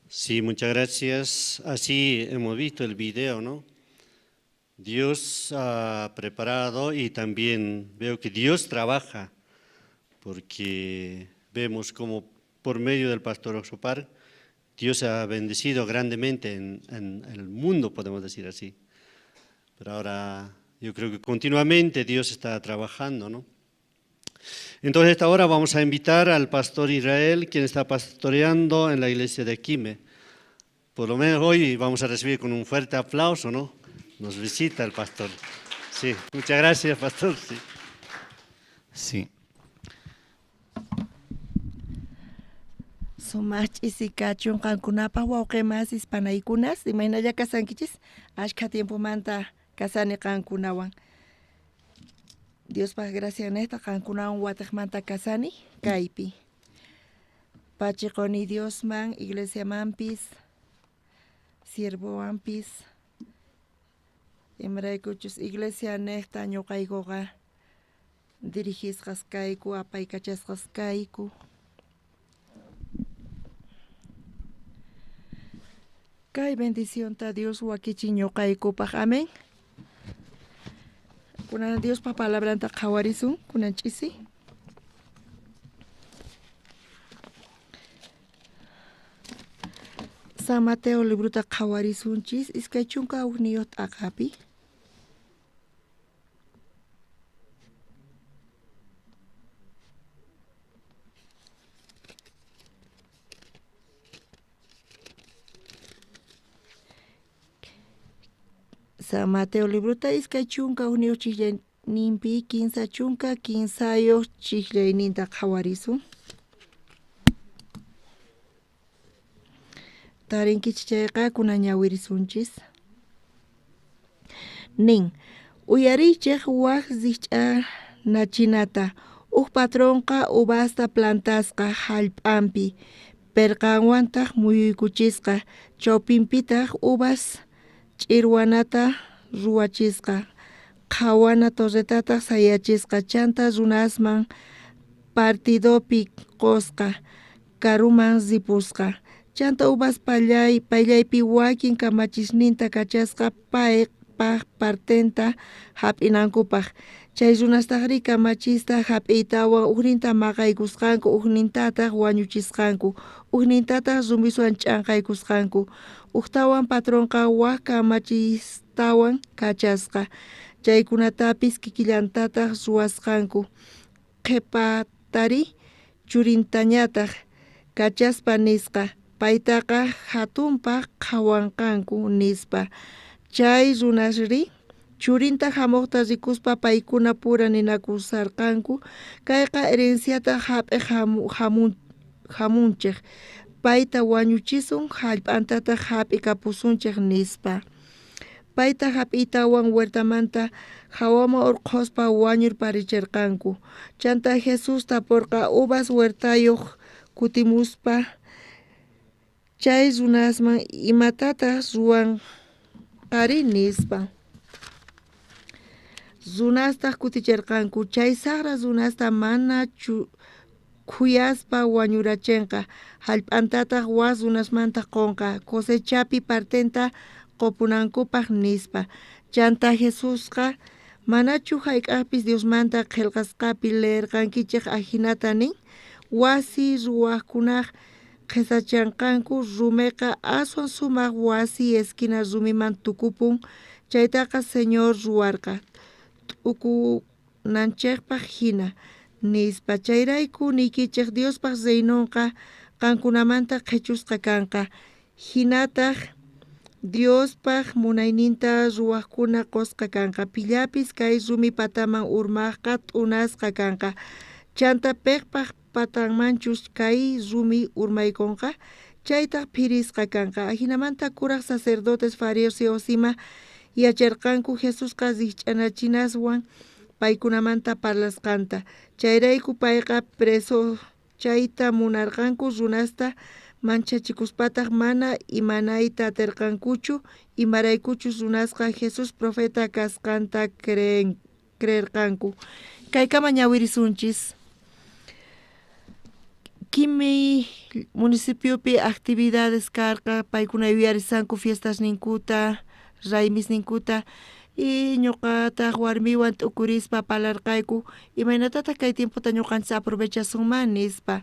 Sí, muchas gracias. Así hemos visto el video, ¿no? Dios ha preparado y también veo que Dios trabaja, porque vemos como por medio del pastor Oxopar, Dios ha bendecido grandemente en el mundo, podemos decir así. Pero ahora yo creo que continuamente Dios está trabajando, ¿no? Entonces, a esta hora vamos a invitar al pastor Israel, quien está pastoreando en la iglesia de Quime. Por lo menos hoy vamos a recibir con un fuerte aplauso, ¿no? Nos visita el pastor. Sí, muchas gracias, pastor. Sí. Sí. Sumach isikachun kankunapa wauqemas hispanaykunas imaynalla kasankichis ashka tiempo manta kasani kankunawan. Dios pa gracia nesta kankunawan watakmanta kasani kaypi. Pachiqoni Dios man, iglesia manpis, siervo manpis, imraykuchus iglesia nesta ñuqaykuqa dirigisqas kayku, apaykachasqas kayku. Kay bendición ta Dios wakichi ñuqaykupaq, amén. Kunan Dios pa palabranta qhawarisun, kunan ch'isi. San Mateo libruta qhawarisunchis, iskay chunka ugniyuq t'aqapi. San Mateo libruta iskay chunka ugniyuq chiklayninpi kinsa chunka kinsayuq chiklayninta qhawarisun. Tarinkichis chayqa kunan ñawirisunchis. Nin, uyarichik waq zikch'anachinata, patronqa uvasta plantasqa hallp'anpi, perqanwantaq muyuykuchisqa, chawpinpitaq uvas ch'irwanata ruwachisqa, qhawana torretataq sayachisqa, chanta runasman partidopi qosqa, karuman zipusqa. Chanta uvas paylaypi wakin kamachisninta kachasqa paypaq partenta hap'inankupaq. Chay runastaqri kamachista hap'iytawan uqninta maqaykusqanku, uqnintataq wañuchisqanku, uqnintataq rumiswan ch'anqaykusqanku. Uqtawan patronqa waq kamachistawan kachasqa. Chaykunatapis kikillantataq ruwasqanku. Qhipatari churintañataq kachaspa nisqa. Paytaqa hatunpaq qhawanqanku nispa. Chay runasri churinta hamuqta rikuspa paykuna pura ninakusarqanku, kayqa herenciata hap'ik hamunchik, payta wañuchisun hallp'antataq hap'ikapusunchik nispa. Payta hap'iytawan huertamanta hawama urquspa wañur parichirqanku. Chanta Jesus tapurqa uvas huertayuq kutimuspa chay runasman imatataq ruwanqari nispa. Runastaq kutichirqanku, chay saqra runasta mana khuyaspa wañurachinqa, hallp'antataq was runasmanta qunqa, cosechapi partenta qopunankupaq nispa. Chanta Jesusqa manachu hayk'aqpis Diosmanta qillqasqapi leerqankichik ajinata nin, wasi ruwaqkunaq qhisachanqanku rumiqa aswan sumaq wasi esquina rumiman tukupun, chaytaqa Señor ruwarqa t'ukunanchikpaq hina nispa. Chayrayku nikichik Diospaq reynonqa qankunamanta qhichusqa kanqa, hinataq Diospaq munayninta ruwaqkuna qusqa kanqa, pillapis kay rumi pataman urmaqqa t'unasqa kanqa. Chanta piqpaq patanmanchus kay rumi urmaykunqa, chaytaq phirisqa kanqa. Hinamanta kuraq sacerdotes fariseos ima yacharqanku Jesusqa rikch'anachinaswan paykunamanta parlasqanta. Chayrayku payqa preso chayta munarqanku runasta manchachikuspataq mana imanayta atirqankuchu, imaraykuchus runasqa Jesus profeta kasqanta creerqanku. Kaykama ñawirisunchis. Kimi municipiopi actividades karqa, paykuna yuyarisanku fiestas ninkuta, raymis ninkuta, y ñuqataq warmiwan t'ukurispa palarqayku, imaynatataq kay tiempota ñuqanchis aprovechasunman nispa.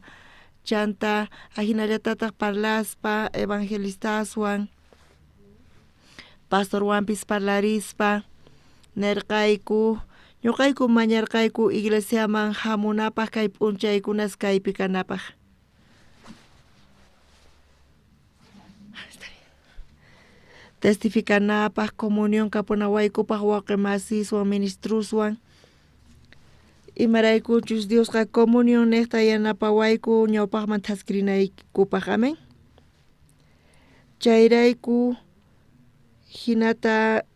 Chanta ajinallatataq parlaspa, evangelistaswan, pastorwanpis parlarispa, nerqayku, ñuqayku mañarqayku iglesiaman hamunapaq kay p'unchaykunas kaypi kanapaq. Testificanapaq, comunión kapunawaykupaq waqi masiswan, ministruswan, imaraykuchus Diosqa comunión niqta yanapawayku ñawpaqman thaskrinaykupaq, amén. Chayrayku hinata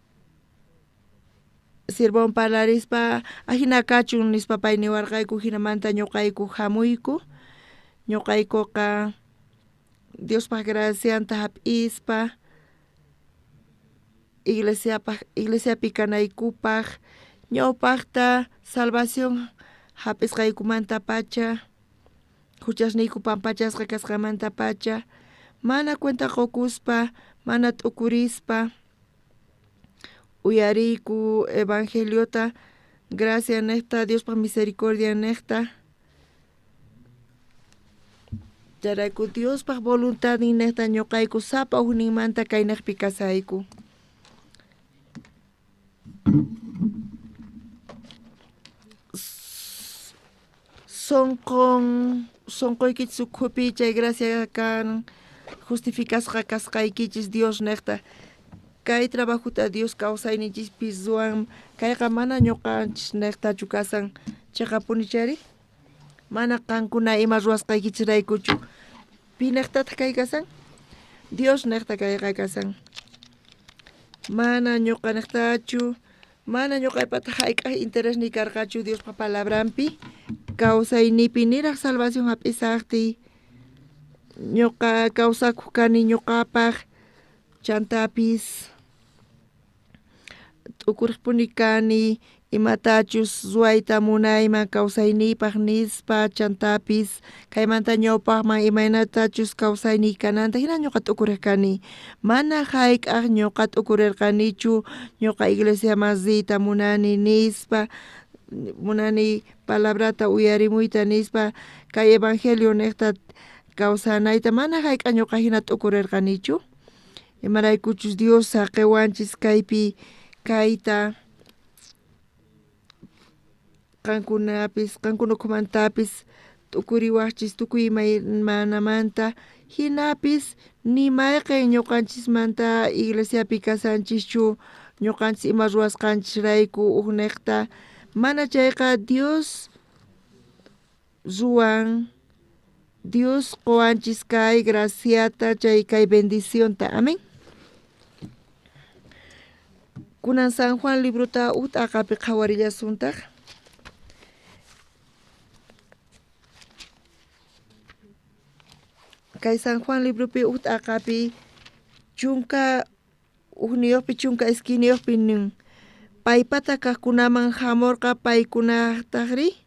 sirvon parlarispa ajinakachun nispa pay niwarqayku hinamanta ñuqayku hamuyku ñuqaykuqa Diospa gracianta hap'ispa iglesiapi kanaykupaq ñawpaqta salvación hap'isqaykumanta pacha huchasniyku pampachasqa kasqamanta pacha mana cuenta qokuspa mana t'ukurispa uyariyku evangeliota gracia niqta Diospa misericordia niqta charayku Diospa voluntad niqta ñuqayku sapa hukninmanta kaynaqpi kasayku sonqoykich sukhupi chay gracia kan justificasqa kasqaykichis Dios niqta kay trabajuta Dios kawsayninchikpis ruwan kayqa mana ñuqanchis niqtachu kasan chayqa punichari mana qankuna ima ruwasqaykichiraykuchu pi niqtataq kay kasan Dios niqta kayqa kasan mana ñuqa niqtachu mana ñuqaypataq hayk'aq interés ni karqachu Diospa palabranpi kawsaynipi niraq salvación hap'isaqti ñuqa kawsakuq kani ñuqapaq chantapis t'ukurqpuni kani imatachus ruwayta munayman kawsayniypaq nispa chantapis kaymanta ñawpaqman imaynatachus kawsayniy kananta hina ñuqa t'ukuriq kani mana hayk'aq ñuqa t'ukurirqanichu ñuqa iglesia masita munani nispa munani palabrata uyarimuyta nispa kay evangelio niqta kawsanayta mana hayk'aq ñuqa hina t'ukurirqanichu imaraykuchus Dios saqiwanchis kaypi kayta qankunakumantapis t'ukuriwaqchis tukuy imaymanamanta hinapis nimayqin ñuqanchismanta iglesiapi kasanchischu ñuqanchis ima ruwasqanchisrayku niqta mana chayqa Dios ruwan Dios qowanchis kay graciata chay kay bendicionta amén kunan San Juan libruta ut'aqapi qhawarillasuntaq kay San Juan librupi ut'aqapi chunka ugniyuqpi chunka esquiniyuqpi nin paypata kaqkunaman hamurqa paykunataqri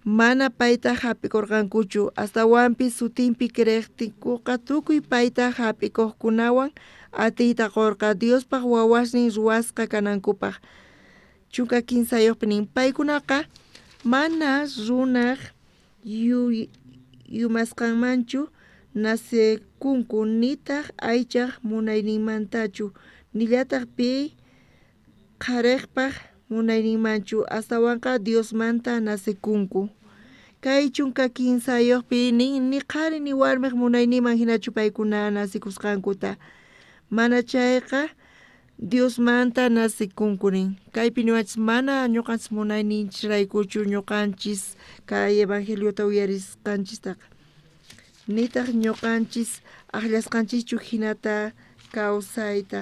mana payta hapikurqankuchu astawanpi sutinpi kriqtikuqa tukuy payta hapikuqkunawan atiyta qurqa Diospaq wawasnin ruwasqa kanankupaq chunka kinsayuqpi nin paykunaqa mana runaq yumasqanmanchu nasekunku nitaq aychaq munayninmantachu nillataq pi qhariqpaq munayninmanchu astawanqa Diosmanta nasekunku kay chunka kinsayuqpi ni qhari ni warmiq munayninman hinachu paykuna nasikusqankuta mana chayqa Diosmanta nasikunku nin kaypi niwanchis mana ñuqanchis munayninchiraykuchu ñuqanchis kay evangeliota uyarisqanchistaqa nitaq ñuqanchis aqllasqanchischu hinata kawsayta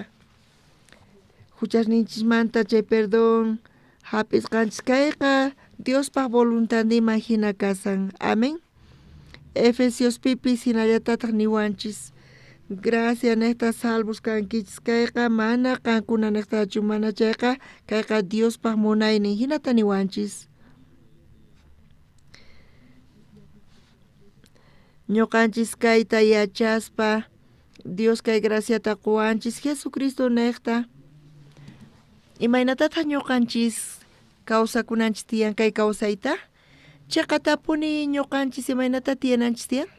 huchasninchismanta chay perdón hap'isqanchis kayqa Diospaq voluntadniman hina kasan amén Efesios pipis hinallatataq niwanchis gracia niqta salvos kankichis kayqa mana qankuna niqtachu mana chayqa kayqa Diospaq munaynin hinata niwanchis ñuqanchis kayta yachaspa Dios kay graciata quwanchis Jesucristo niqta imaynatataq ñuqanchis kawsakunanchis tiyan kay kawsayta chayqa tapuni ñuqanchis imaynata tiyananchis tiyan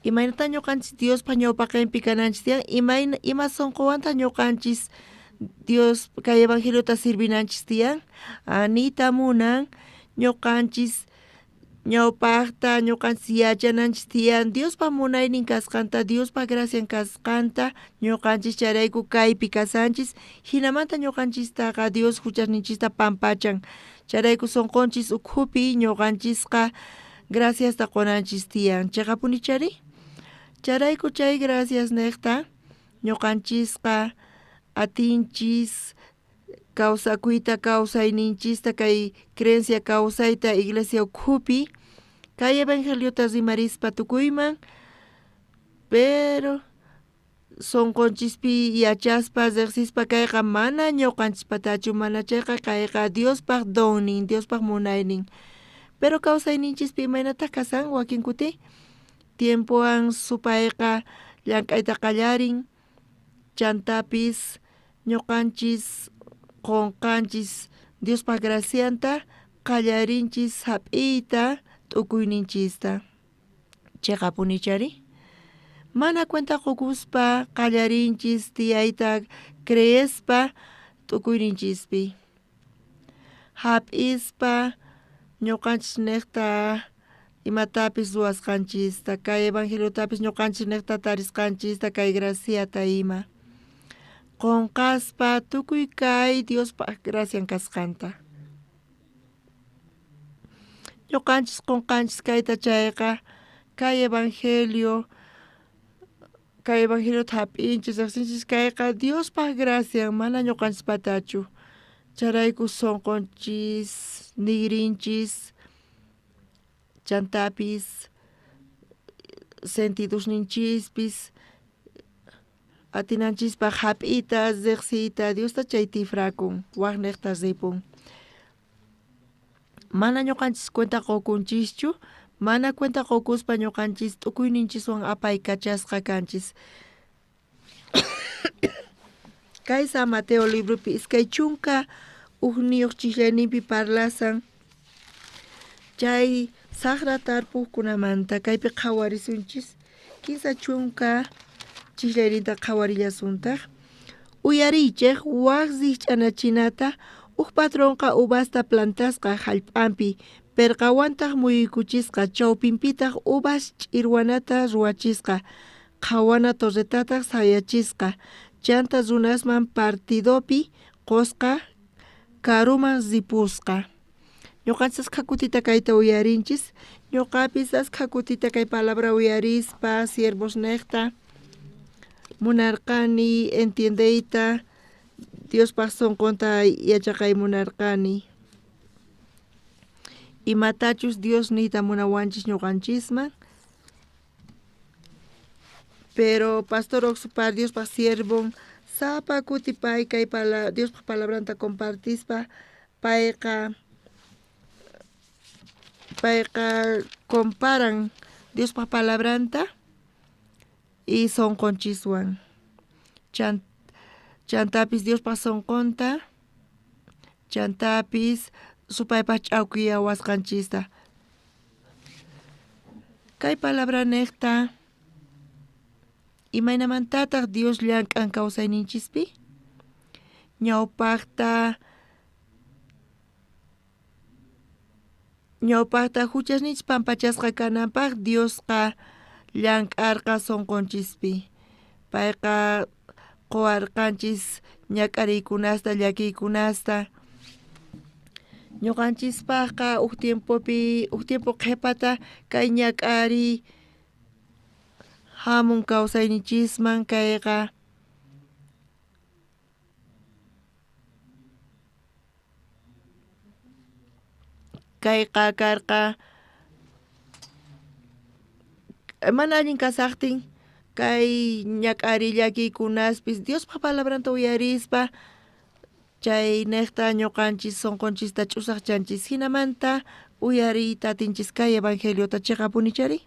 imaynata ñuqanchis Diospa ñawpaqinpi kananchis tiyan ima sunquwanta ñuqanchis Dios kay evangeliota sirvinanchis tiyan anita munan ñuqanchis ñawpaqta ñuqanchis yachananchis tiyan Diospa munaynin kasqanta Diospa gracian kasqanta ñuqanchis charayku kaypi kasanchis hinamanta ñuqanchistaqa Dios huchasninchista pampachan charayku sunqunchis ukhupi ñuqanchisqa graciasta qunanchis tiyan chayqa punichari charayku chay gracias niqta ñuqanchisqa atinchis kawsakuita kawsayninchista kay creencia kawsayta iglesia ukhupi kay evangeliota rimarispa tukuyman pero sonqonchispi yachaspa riqsispa kayqa mana ñuqanchispatachu mana chayqa kayqa Diospaq donnin Diospaq munaynin pero kawsayninchispi imaynata kasan wakin kuti tiempoan supayqa llank'ayta qallarin chantapis ñuqanchis qonqanchis Diospaq gracianta qallarinchis hap'iyta t'ukuyninchista chayqa punichari mana cuenta qukuspa qallarinchis tiyayta creespa t'ukuyninchispi hap'ispa ñuqanchis niqta imatapis ruwasqanchista kay evangeliotapis ñuqanchis niqta tarisqanchista kay graciata ima qonqaspa tukuy kay Diospaq gracian kasqanta ñuqanchis qonqanchis kayta chayqa kay evangeliota hap'inchis riqsinchis kayqa Diospaq gracian mana ñuqanchispatachu charayku sonqonchis nigrinchis chantapis sentidosninchispis atinanchispaq hap'ita riqsiyta Diosta chay tifrakun waqniqta ripun mana ñuqanchis cuenta qukunchischu mana cuenta qukuspa ñuqanchis t'ukuyninchiswan apaykachasqa kanchis kay San Mateo libropi iskay chunka ugniyuq chiklayninpi parlasan chay saqra tarpuqkunamanta kaypi qhawarisunchis kinsa chunka chiklayninta qhawarillasuntaq uyariychik waqsiq ch'anachinata patronqa uvasta plantasqa hallp'anpi perqawantaq muyuykuchisqa chawpinpitaq uvas ch'irwanata ruwachisqa qhawana torretataq sayachisqa chanta runasman partidopi qosqa karuman ripusqa ñuqanchis asqa kutita kayta uyarinchis ñuqapis asqa kutita kay palabra uyarispa siervos niqta munarqani entiendeyta Diospaq sonqonta yachaqay munarqani imatachus Dios niyta munawanchis ñuqanchisman pero pastor oxupar Diospaq siervon sapa kuti pay kay Diospaq palabranta compartispa payqa comparan Diospaq palabranta y sonqonchiswan chantapis Diospaq sonqonta chantapis supaypaq ch'awkiya wasqanchista kay palabra niqta imaynamantataq Dios llank'an kawsayninchispi ñawpaqta huchasninchis pampachasqa kananpaq Diosqa llank'arqa sonqonchispi payqa quwarqanchis ñak'ariykunasta llakiykunasta ñuqanchispaqqa huk tiempo qhipata kay ñak'ari hamun kawsaynichisman kayqa karqa mana allin kasaqtin kay ñak'ari llakiykunaspis Diospaq palabranta uyarispa chay niqta ñuqanchis sonqonchista ch'usaqchanchis hinamanta uyariyta atinchis kay evangeliota chayqa punichari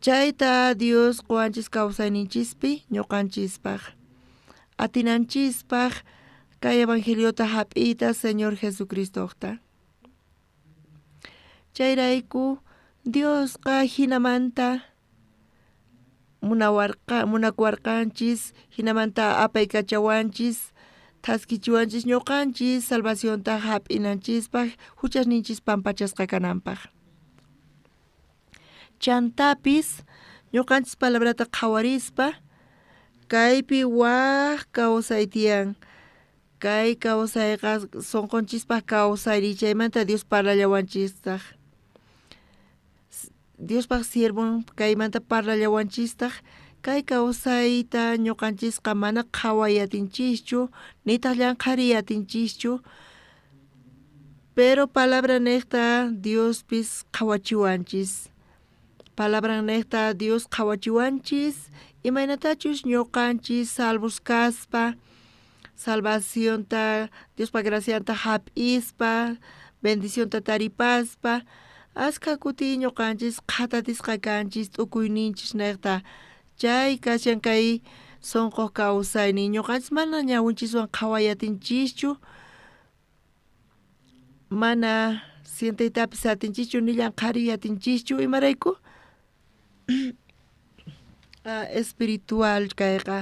chayta Dios quwanchis kawsayninchispi ñuqanchispaq atinanchispaq kay evangeliota hap'iyta Señor Jesucristoqta chayrayku Diosqa hinamanta munakuwarqanchis hinamanta apaykachawanchis thaskichiwanchis ñuqanchis salvacionta hap'inanchispaq huchasninchis pampachasqa kananpaq chantapis ñuqanchis palabrata qhawarispa kaypi waq kawsay tiyan kay kawsayqa sonqonchispaq kawsayri chaymanta Dios parlallawanchistaq Diospaq siervon kaymanta parlallawanchistaq kay kawsayta ñuqanchisqa mana qhawayatinchikchu nitaq llank'ariyatinchikchu, pero palabra niqta Diospis qhawachiwanchis. Palabra niqta Dios qhawachiwanchis imaynatachus ñuqanchis salvos kaspa, salvacionta Diospa gracianta hap'ispa, bendicionta taripaspa, askha kuti ñuqanchis qhatatisqa kanchis t'ukuyninchis niqta chay kashan kay sunquq kawsaynin ñuqanchis mana ñawinchikwan qhawayatinchikchu, mana sientaytapis atinchikchu ni llank'ariyatinchikchu imarayku espiritual kayqa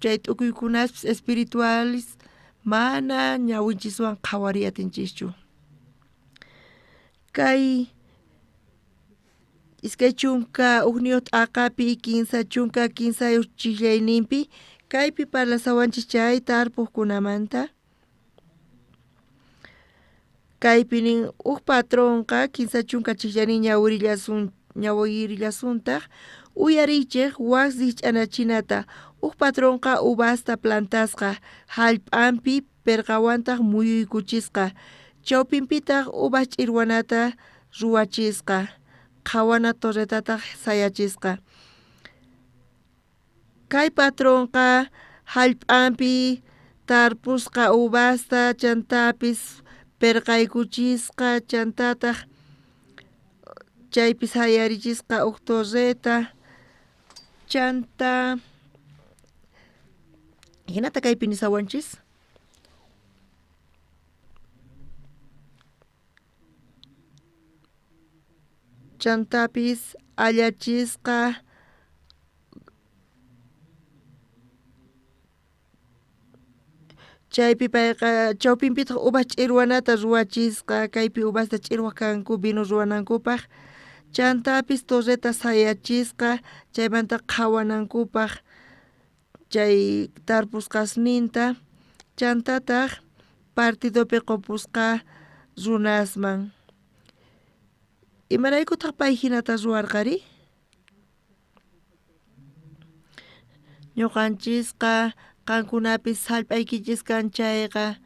chay t'ukuykunaspis espirituales mana ñawinchikwan qhawariyatinchikchu. Kay iskay chunka ugniyuq t'aqapi kinsa chunka kinsayuq chiklayninpi kaypi parlasawanchik chay tarpuqkunamanta. Kaypi nin patronqa kinsa chunka chiklaynin ñawirillasuntaq uyarichik wasi ch'anachinata. Patronqa uvasta plantasqa hallp'anpi perqawantaq muyuykuchisqa, chawpinpitaq uvas ch'irwanata ruwachisqa, qhawana torretataq sayachisqa. Kay patronqa hallp'anpi tarpusqa uvasta chantapis perqaykuchisqa chantataq chaypis sayarichisqa torreta chanta hinata kaypi nisawanchis chantapis allachisqa chaypi payqa chawpinpitaq uvas ch'irwanata ruwachisqa, kaypi uvasta ch'irwaq kanku vino ruwanankupaq, chantapis torreta sayachisqa chaymanta qhawanankupaq chay tarpusqasninta chantataq partidopi qupusqa runasman. Imaraykutaq pay hinata ruwarqari? Ñuqanchisqa qankunapis hallp'aykichiskan chayqa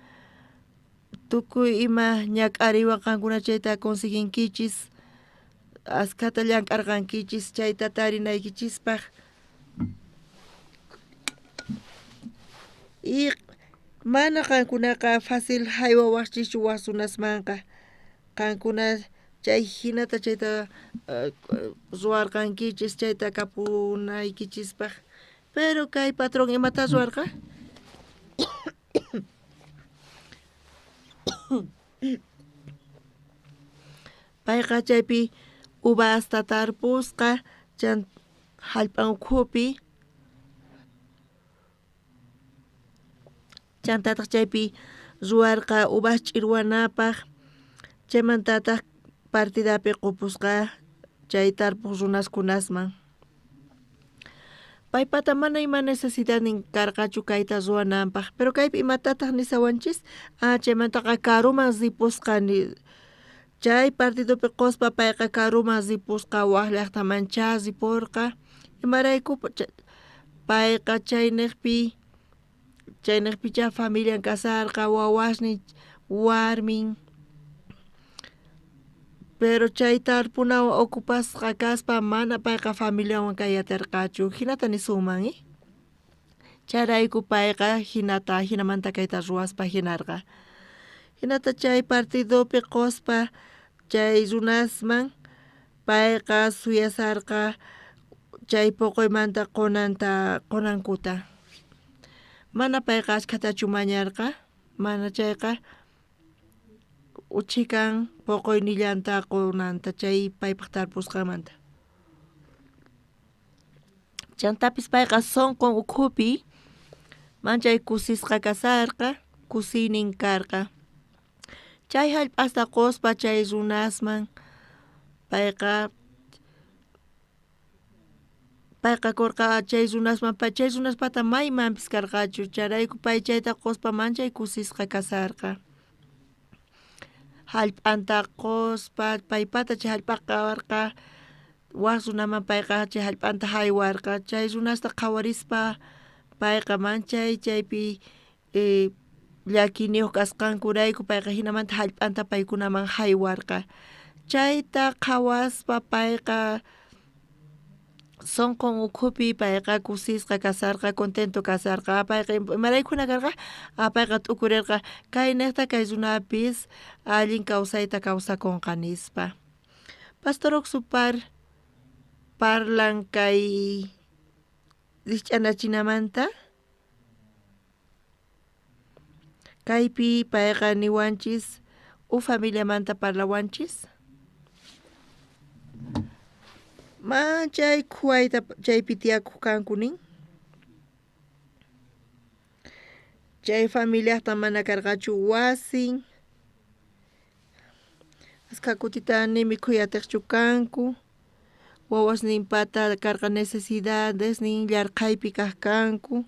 tukuy ima ñak'ariwan qankuna chayta conseguinkichis askata llank'arqankichis chayta tarinaykichispaq y mana qankunaqa fácil haywawaqchikchu wasunasmanqa qankuna chay hinata chayta ruwarqankichis chayta kapunaykichispaq, pero kay patrón imata ruwarqa payqa chaypi uvasta tarpusqa hallp'an ukhupi chantataq chaypi ruwarqa uvas ch'irwanapaq chaymantataq partidapi qupusqa chay tarpuq runaskunasman. Paypata mana ima necesidad nin karqachu kayta ruwananpaq, pero kaypi imatataq nisawanchis chaymantaqa karuman ripusqani chay partidopi quspa payqa karuman ripusqa waq llaqtamancha ripurqa imarayku payqa chayniqpicha familian kasarqa wawasnin warmin, pero chay tarpunawan ocupasqa kaspa mana payqa familiawan kayatirqachu hinata nisuman chayrayku payqa hinamanta kayta ruwaspa hinarqa. Hinata chay partidopi quspa chay runasman payqa suyasarqa chay puquymanta qunankuta. Mana payqa ashkatachu mañarqa, mana chayqa uchikan puquynillanta qunanta chay paypaq tarpusqamanta. Chantapis payqa sunqun ukhupi manchay kusisqa kasarqa, kusinin karqa. Chay hallp'asta quspa chay runasman payqa kurqa chay runaspata maymanpis karqachu charayku pay chayta quspa manchay kusisqa kasarqa. Hallp'anta quspa paypata chay hallp'aqa waqsunaman payqa chay hallp'anta haywarqa chay runasta qawarispa payqa manchay chaypi llakiniyuq kasqankurayku payqa hinamanta hallp'anta paykunaman haywarqa chayta qhawaspa payqa sonqon ukhupi payqa kusisqa kasarqa contento kasarqa payqa imaraykuna karqa payqa t'ukurirqa kay niqta kay runapis allin kawsayta kawsakunqa nispa Pastor Oxupar parlan kay lich'anachinamanta kaypi payqa niwanchis familiamanta parlawanchis chay khuayta chaypi tiyakuq kanku nin chay familiaqta mana karqachu wasin ashka kutita nimi khuyatiqchu kanku wawasninpata karqa necesidades nin llarqaypi kaq kanku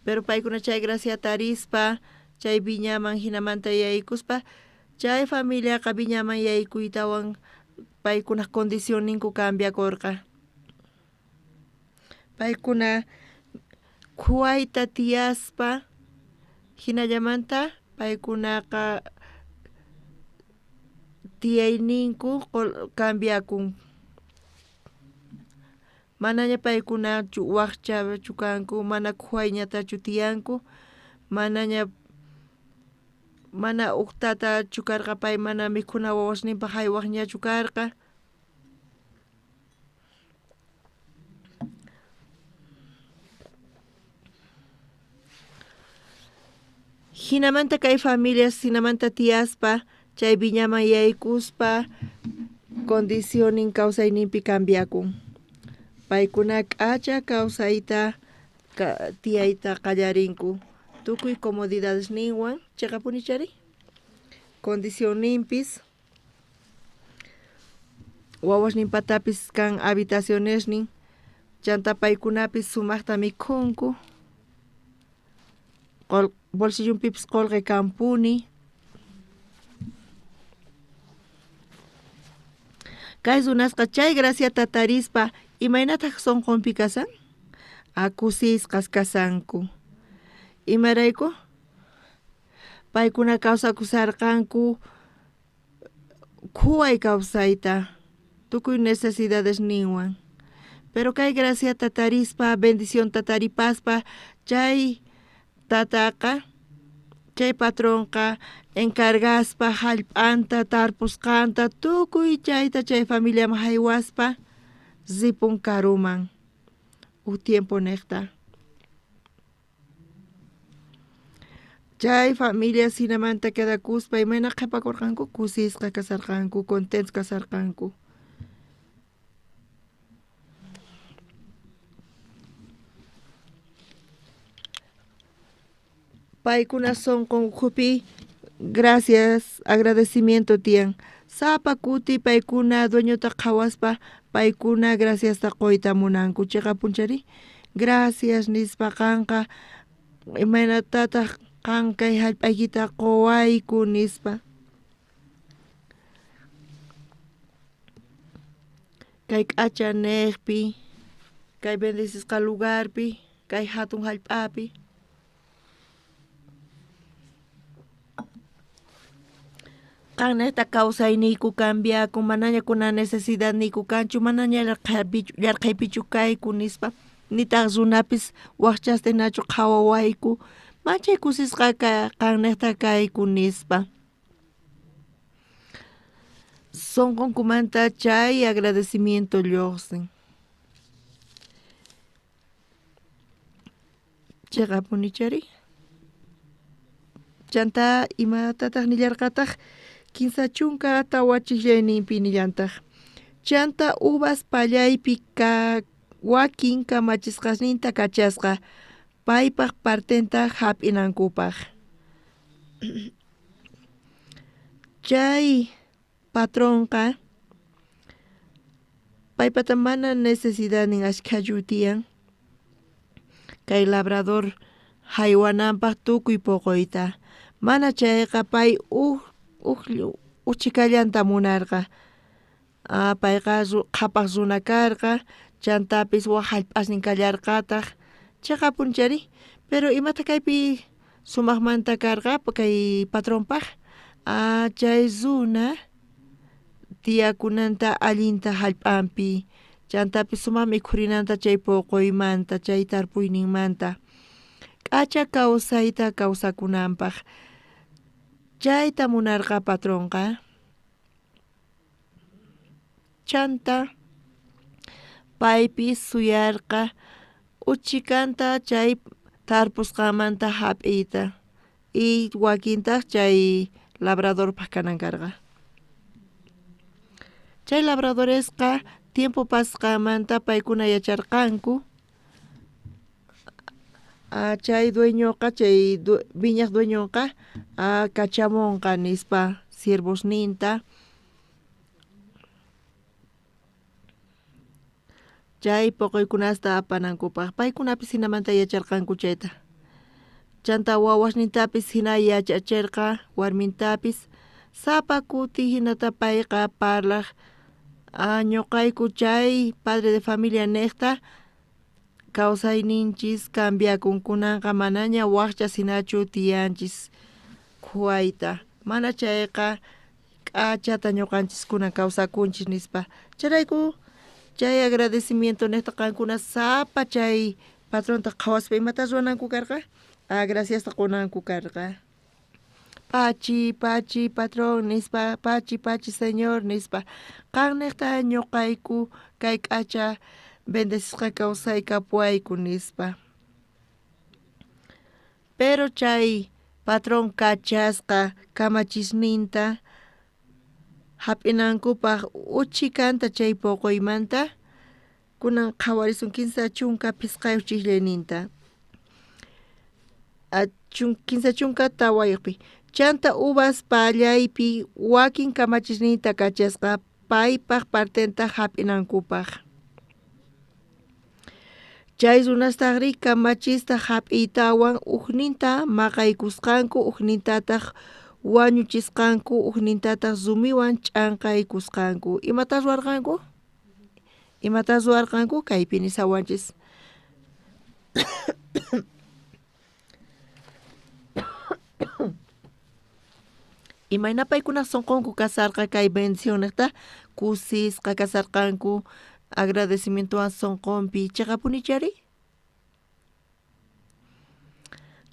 pero paykuna chay gracia tarispa chay viñaman hinamanta yaykuspa chay familiaqa viñaman yaykuytawan paykuna condición ninku cambiakurqa paykuna khuayta tiyaspa hinallamanta paykunaqa tiyayninku cambiakun manaña paykunachu waqchachu kanku mana khuayñatachu tiyanku manaña mana uqtatachu karqa pay mana mikhuna wawasninpaq haywaqñachu karqa hinamanta kay familias hinamanta tiyaspa chay viñaman yaykuspa condicionin kawsayninpi cambiakun paykuna k'acha kawsayta tiyayta qallarinku tukuy comodidades ninwan chiqapunichari condición ninpis wawasninpatapis kan habitaciones nin chanta paykunapis sumaqta mikhunku bolsillunpipis qolqay kampuni kay runasqa chay graciata tarispa imaynataq sonqonpi kasan kusisqas kasanku imarayku paykuna kawsakusarqanku khuay kawsayta tukuy necesidades ninwan pero kay graciata tarispa bendicionta taripaspa chay tataqa chay patronqa encargaspa hallp'anta tarpusqanta tukuy chayta chay familiaman haywaspa zipun karuman tiempo niqta chay familia hinamanta quedakuspa imayna qhipakurqanku kusisqa kasarqanku contentos kasarqanku paykuna sonqon ukhupi gracias agradecimiento tiyan sapa kuti paykuna dueñota qhawaspa paykuna graciasta qoyta munanku chiqapunchari gracias nispa qanqa imaynatataq qankay hallp'aykita qowayku nispa kay k'acha niqpi kay bendisisqa lugarpi kay hatun hallp'api qanniqta kawsayniku cambiaku manaña kuna necesidad niku kanchu manaña llarqaypichu kayku nispa nitaq runapis waqchastinachu qhawawayku machay kusisqa qanniqta kayku nispa sonqonkumanta chay agradecimiento lluqsin chiqapunichari chanta imatataq nillarqataq kinsa chunka tawachishayninpi nillantaq chanta uvas pallaypi wakin kamachisqasninta kachasqa paypaq partenta hap'inankupaq chay patronqa paypata mana necesidad nin ashkhachu tiyan kay labrador haywananpaq tukuy poqoyta Mana chayqa pay uchikallanta munarqa. Payqa qhapaq runa karqa, chantapis hallp'asnin kallarqataq, chayqa punchari. Pero imata kaypi sumaqmanta karqa kay patronpaq, chay runa tiyakunanta allinta hallp'anpi, chantapis sumaq mikhurinanta chay puquymanta, chay tarpuyninmanta, k'acha kawsayta kawsakunanpaq. Chayta munarqa patronqa, chanta paypis suyarqa uchikanta chay tarpusqamanta hap'iyta y wakintaq chay labradorpaq kanan karqa. Chay labradoresqa tiempo pasqamanta paykuna yacharqanku, chay dueñoqa chay viñaq dueñoqa kachamunqa nispa siervosninta, chay puquykunasta apanankupaq paykunapis hinamanta yacharqanku chayta. Chanta wawasnintapis hina yachachirqa warmintapis sapa kuti hinata payqa parlaq ñuqayku chay padre de familia niqta kawsayninchis cambiakunkunanqa manaña waqcha sinachu tiyanchis quwayta, mana chayqa k'achata ñuqanchiskuna kawsakunchis nispa. Charayku chay agradecimiento niqta qankuna sapa chay patronta qhawaspa imata ruwananku karqa, graciasta qunanku karqa. Pachi patrón nispa, pachi señor nispa, qan niqta ñuqayku kay k'acha bendecishqa kawsayka puayku nispa. Pero chay patron kachasqa kamachisninta hap'inankupaq uchikanta chay puquymanta kunan qhawarisun kinsa chunka pisqayuq chiqllayninta, kinsa chunka tawayuqpi, chanta uvas pallaypi wakin kamachisninta kachasqa paypaq partenta hap'inankupaq. Chay runastaqri kamachista hap'iytawan uqninta maqaykusqanku, uqnintataq wañuchisqanku, uqnintataq rumiwan ch'anqaykusqanku. Imata ruwarqanku? Imata ruwarqanku? Kaypi nisawanchis. Imayna paykuna sunqunku kasarqa kay bendición niqta kusisqa kasarqanku, agradecimientowan sunqunpi chayqa punichari.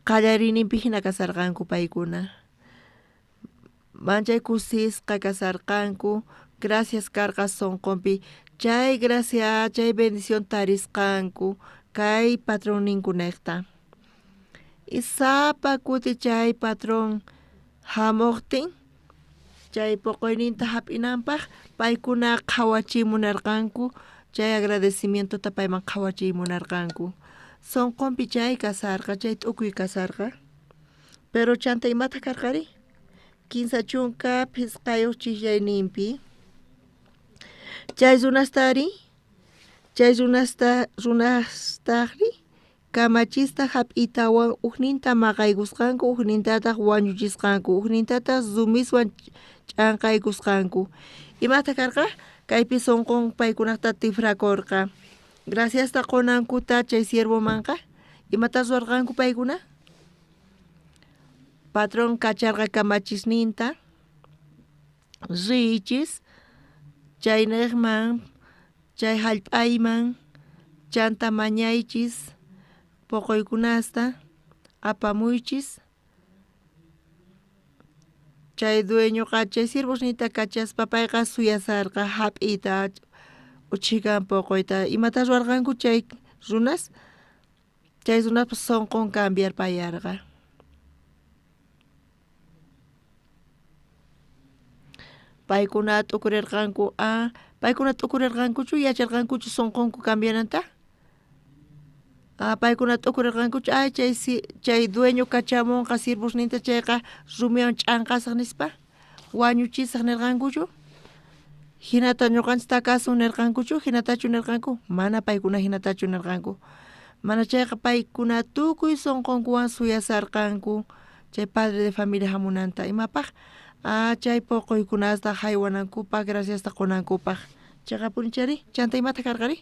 Qallariyninpi hina kasarqanku paykuna. Manchay kusisqa kasarqanku, gracias karqa sunqunpi, chay gracia, chay bendición tarisqanku kay patronninku niqta. Y sapa kuti chay patron hamuqtin, chay puquyninta hap'inanpaq paykuna qhawachimunarqanku, chay agradecimientota payman qhawachimunarqanku. Sunqunpi chay kasarqa, chay t'ukuy kasarqa. Pero chanta imata karqari? Kinsa chunka pisqayuq chiqllayninpi, chay runastaqri kamachista hap'iytawan uqninta maqaykusqanku, uqnintataq wañuchisqanku, uqnintataq rumiswan ch'anqaykusqanku. Imata karqa? Kaypi sunqun paykunaqta tifrakurqa. Graciasta qunankuta chay siervomanqa. Imata ruwarqanku paykuna? Patron kacharqa kamachisninta richiz, chay niqman, chay hallp'ayman, chanta mañaychis, puquykunasta apamuychis, chay dueñoqa chay siervosnita kachaspa payqa suyasarqa hap'iyta, uchikan puquyta. Imata ruwarqanku chay runas? Chay runaspa sunqun cambiar payarqa. Paykuna t'ukurirqanku, paykuna t'ukurirqankuchu yacharqankuchu sunqunku cambiananta? Paykuna t'ukurirqankuchu, chay dueño kachamunqa sirvosninta chayqa rumiwan ch'anqasaq nispa wañuchisaq nirqankuchu? Hinata ñuqanchista kasun nirqankuchu? Hinatachu nirqanku? Mana paykuna hinatachu nirqanku. Mana chayqa paykuna tukuy sunqunkuwan suyasarqanku chay padre de familia hamunanta imapaq chay poqoykunasta haywanankupaq graciasta qonankupaq chayqa punichari chanta imata karqari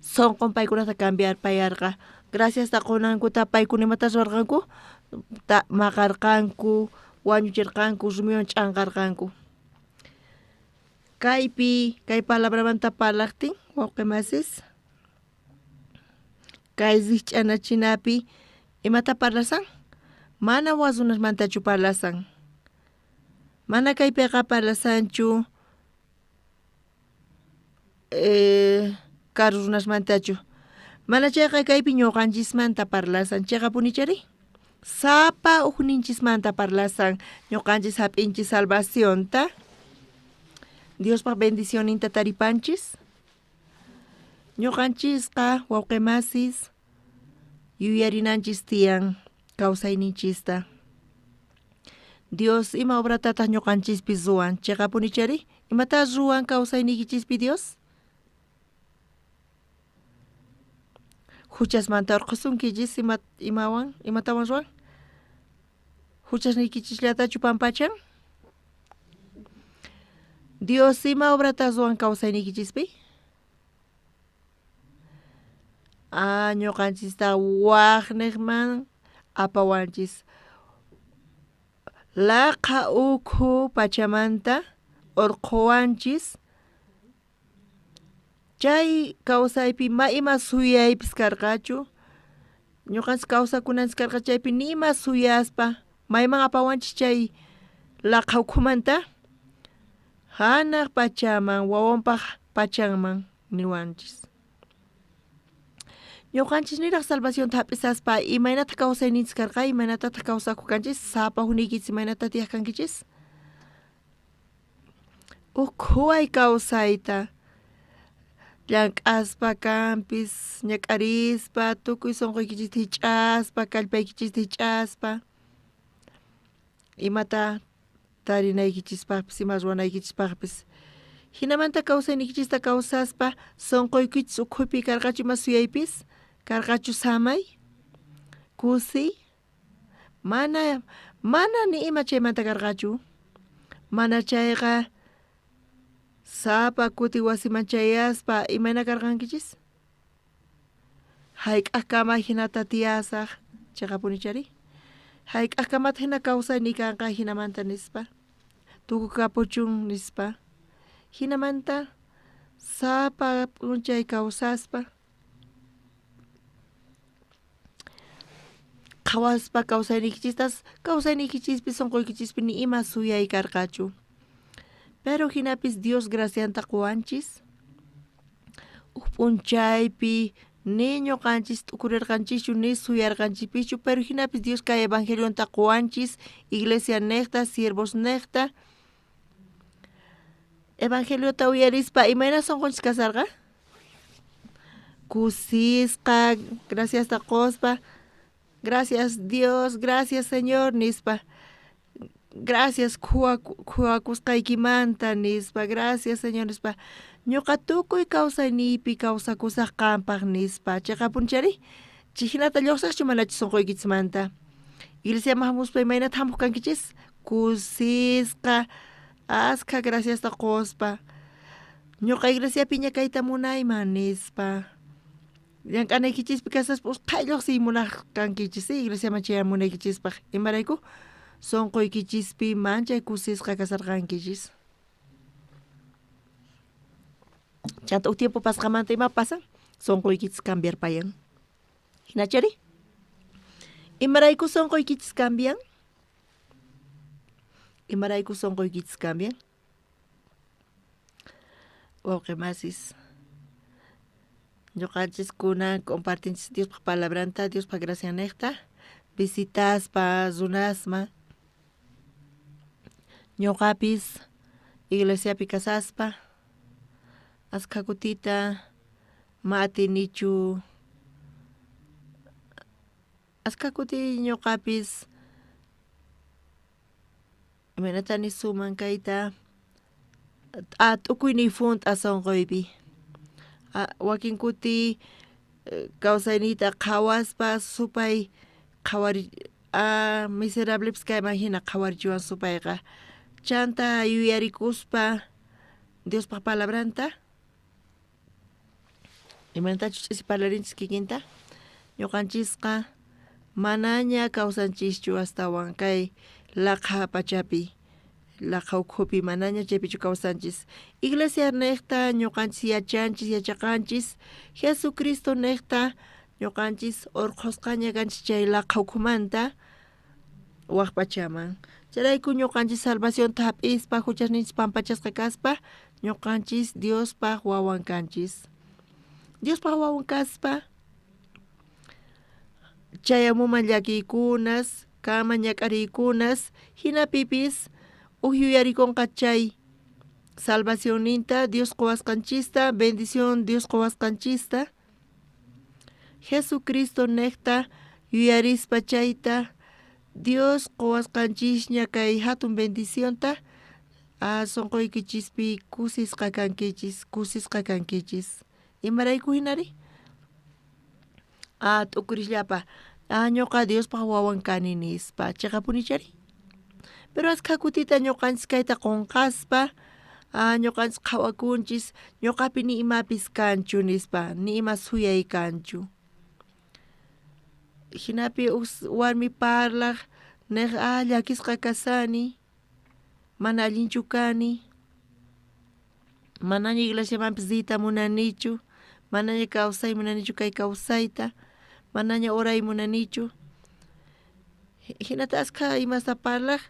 sonqon paykunata cambiar payarqa graciasta qonankuta paykuna imata ruwarqanku maqarqanku wañuchirqanku rumiwan ch'anqarqanku kay palabramanta parlaqtin wawqimasis kay zikch'anachinapi imata parlasan mana wasunasmantachu parlasan mana kaypiqa parlasanchu karu runasmantachu mana chayqa kaypi ñuqanchismanta parlasan chayqa punichari sapa hukninchismanta parlasan ñuqanchis hap'inchis salvacionta Diospa bendicioninta taripanchis ñuqanchisqa wawqimasis yuyarinanchis tiyan kawsayninchista Dios ima obratataq ñuqanchispi ruwan chayqa punichari imata ruwan kawsaynikichispi Dios huchasmanta urqusunkichis imatawan ruwan huchasniykichisllatachu pampachan Dios ima obratas ruwan kawsaynikichispi ñuqanchista waqniqman apawanchis laqa ukhu pachamanta urquwanchis chay kawsaypi ima suyaypis karqachu ñuqanchis kawsakunanchis karqa chaypi nima suyaspa mayman apawanchis chay laqa ukhumanta hanaq pachaman wawanpaq pachanman niwanchis ñuqanchis niraq salvacionta hap'isaspa imaynata kawsayninchis karqa imaynatataq kawsakukanchis sapa huniykis imaynata tiyaqkankichis ukhuway kawsayta llank'aspa kanpis ñak'arispa tukuy sunquykichis hich'aspa kallpaykichis hich'aspa imata tarinaykichispaqpis ima ruwanaykichispaqpis hinamanta kawsaynikichista kawsaspa sunquykichis ukhuypi karqachu ima suyaypis karqachu samay kusi mana ni ima chaymanta karqachu mana chayqa sapa kuti wasiman chayaspa imayna karqankichis hayk'aqkama hinata tiyasaq chayqa punichari hayk'aqkamata hina kawsayni kanqa hinamanta nispa tukukapuchun nispa hinamanta sapa p'unchay kawsaspa qhawaspa kawsaynikichispi sunquykichispis ni ima suyay karqachu pero hinapis Dios gracianta quwanchis p'unchaypi ni ñuqanchis t'ukurirqanchischu ni suyarqanchipichu pero hinapis Dios kay evangelionta quwanchis iglesia niqta siervos niqta evangeliota uyarispa imayna sunqunchis kasarqa kusisqa graciasta qospa gracias Dios gracias Señor nispa gracias khuwakusqaykimanta nispa gracias Señor nispa ñuqa tukuy kawsaynipi kawsakusaq qampaq nispa chayqa punchari chay hinata lluqsaqchu manachu sunquykichimanta iglesia hamuspa imaynata hamuq kankichis kusisqa askha graciasta qospa ñuqa iglesiapi ñakayta munayman nispa llank'anaykichispi kasaspa usqhay lluqsiy munaq kankichis iglesiaman chay munaykichispaq imarayku sunquykichispi manchay kusisqa kasarqankichis chanta tiempo pasqamanta ima pasan sunquykichis cambiar payan hinachari imarayku sunquykichis cambian imarayku sunquykichis cambian wawqimasis ñuqanchis kunan compartinchis Diospa palabranta Diospa gracia niqta visitaspa runasma ñuqapis iglesiapi kasaspa askha kutita ma atinichu askha kuti ñuqapis imaynatani suman kayta t'ukuyniy funt'a sunquypi wakin kuti kawsaynita qhawaspa supay qhawari miserable pis kay imagina qhawarichiwan supayqa chanta yuyarikuspa Diospaq palabranta imantachu ch'isi parlarinchis kikinta ñuqanchisqa manaña kawsanchischu astawan kay laqha pachapi laqha ukhupi manaña chaypichu kawsanchis iglesia niqta ñuqanchis yachanchis yachaqanchis Jesucristo niqta ñuqanchis urqusqaña kanchis chay laqha ukhumanta waq pachaman charayku ñuqanchis salvacionta hap'ispa huchasninchis pampachasqa kaspa ñuqanchis Diospaq wawan kanchis Diospaq wawan kaspa chayamuman llakiykunas kama ñak'ariykunas hinapipis yuyarikunqa chay salvacionninta Dios quwasqanchista bendición Dios quwasqanchista Jesucristo niqta yuyarispa chayta Dios quwasqanchisña kay hatun bendicionta sunquykichis kusisqa kankichis imarayku hinari t'ukurishllapa ñuqa Diospaq wawan kani nispa chayqa punichari pero ashka kutita ñuqanchis kayta qunqaspa ñuqanchis qhawakunchis ñuqapi ni imapis kanchu nispa ni ima suyay kanchu hinapi warmi parlaq niq llakisqa kasani mana allinchu kani manaña iglesiamanpis dita munanichu manaña kawsay munanichu kay kawsayta manaña oray munanichu hinata ashka imasta parlaq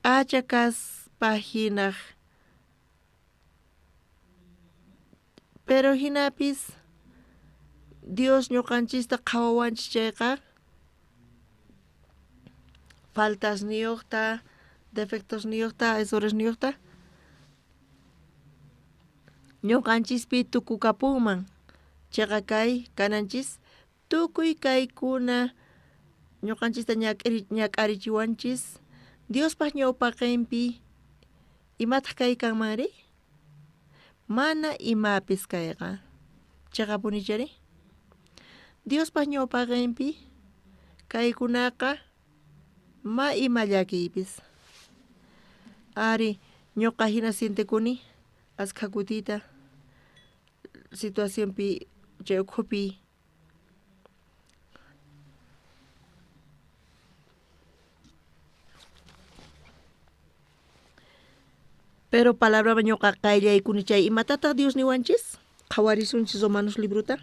k'acha kaspa hinaq pero hinapis Dios ñuqanchista qhawawanchis chayqa faltas niyuqta defectos niyuqta errores niyuqta ñuqanchispi tukukapunman chayqa kay kananchis tukuy kaykuna ñuqanchista ñak'arichiwanchis Diospaq ñawpaqinpi imataq kaykanmanri mana imapis kayqa chayqa punichari Diospaq ñawpaqinpi kaykunaqa ma ima llakiypis ari ñuqa hina sintikuni ashka kutita situacionpi chay ukhupi pero palabra ñuqa qayllaykuni chay imatataq Dios niwanchis qhawarisunchis Romanos libruta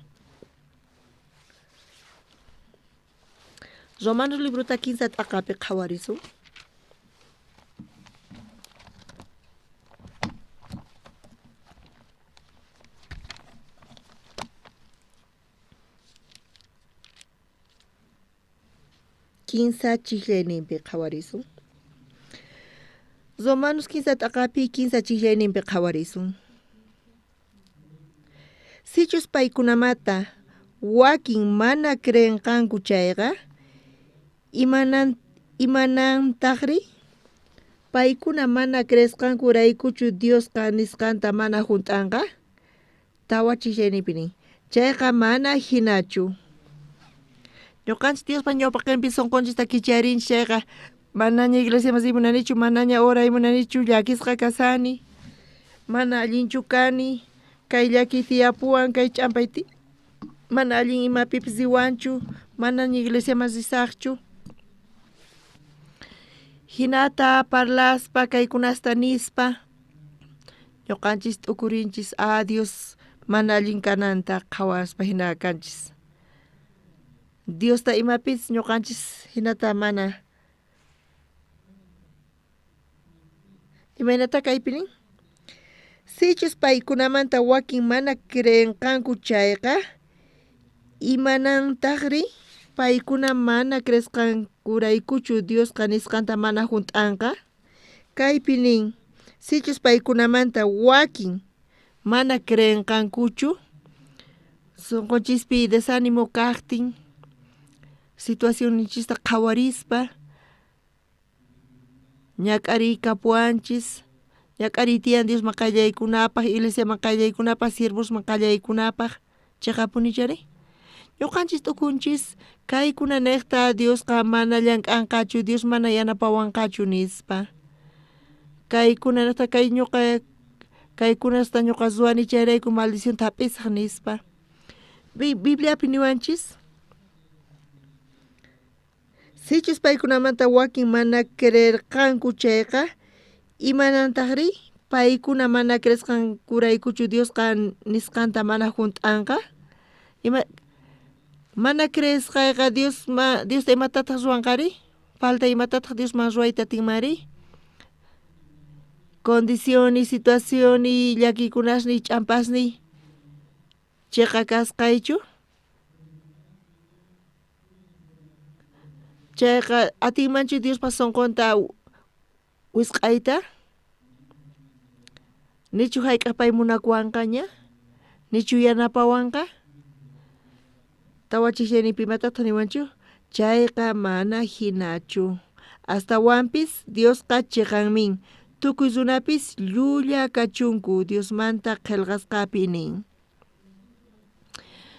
15 t'aqapi qhawarisun chiklayninpi qhawarisun Romanos 15 t'aqapi 15 chiklayninpi qhawarisun sichus paykunamata wakin mana creenqanku chayqa imanantaqri paykuna mana creesqanku raykuchu Diosqa nisqanta mana hunt'anqa tawa chiklayninpi chayqa mana hinachu ñuqanchis Diospa ñawpaqinpi sunqunchista kicharinchis chayqa manaña iglesiamas munanichu manaña oray munanichu llakisqa kasani mana allinchu kani kay llaki tiyapuwan kay ch'ampay mana allin imapipis diwanchu manaña iglesiamas risaqchu hinata parlaspa kaykunasta nispa ñuqanchis t'ukurinchis Dios mana allin kananta qhawaspa hina kanchis Diosta imapis ñuqanchis hinata mana imaynata kaypinin sichus paykunamanta wakin mana creenqanku chayqa imanantaqri paykuna mana creesqanku raykuchu Diosqa nisqanta mana hunt'anqa kaypinin sichus paykunamanta wakin mana creenqankuchu sunqunchispi desánimo kaqtin situacionninchista qhawarispa ñak'ariykapuanchis ñak'ariytiyan Diosman qallaykunapaq iglesiaman qallaykunapaq siervosman qallaykunapaq chaqapunichari ñuqanchis t'ukunchis kaykuna niqta Diosqa mana llank'anqachu Dios mana yanapawanqachu nispa kaykuna niqta kay ñuqa kaykunasta ñuqa ruwani chayrayku maldición hap'isaq nispa Bibliapi niwanchis sichus paykunamanta wakin mana creerqanku chayqa imanantaqri paykuna mana creesqan kuraykuchu Diosqa nisqanta mana junt'anqa mana creesqayqa Diosta imatataq ruwanqari falta imatataq Diosman ruwayta atinmari condición y situación y llakikunasni ch'ampasni chayqa kasqaychu chayqa atinmanchu Diospa sunqunta wisq'ayta nichu hayk'apay munakuwanqaña nichu yanapawanqa tawachishaynipi imatataq niwanchu chayqa mana hinachu astawanpis Diosqa chiqanmin tukuy runapis llulla kachunku Diosmanta qillqasqapi nin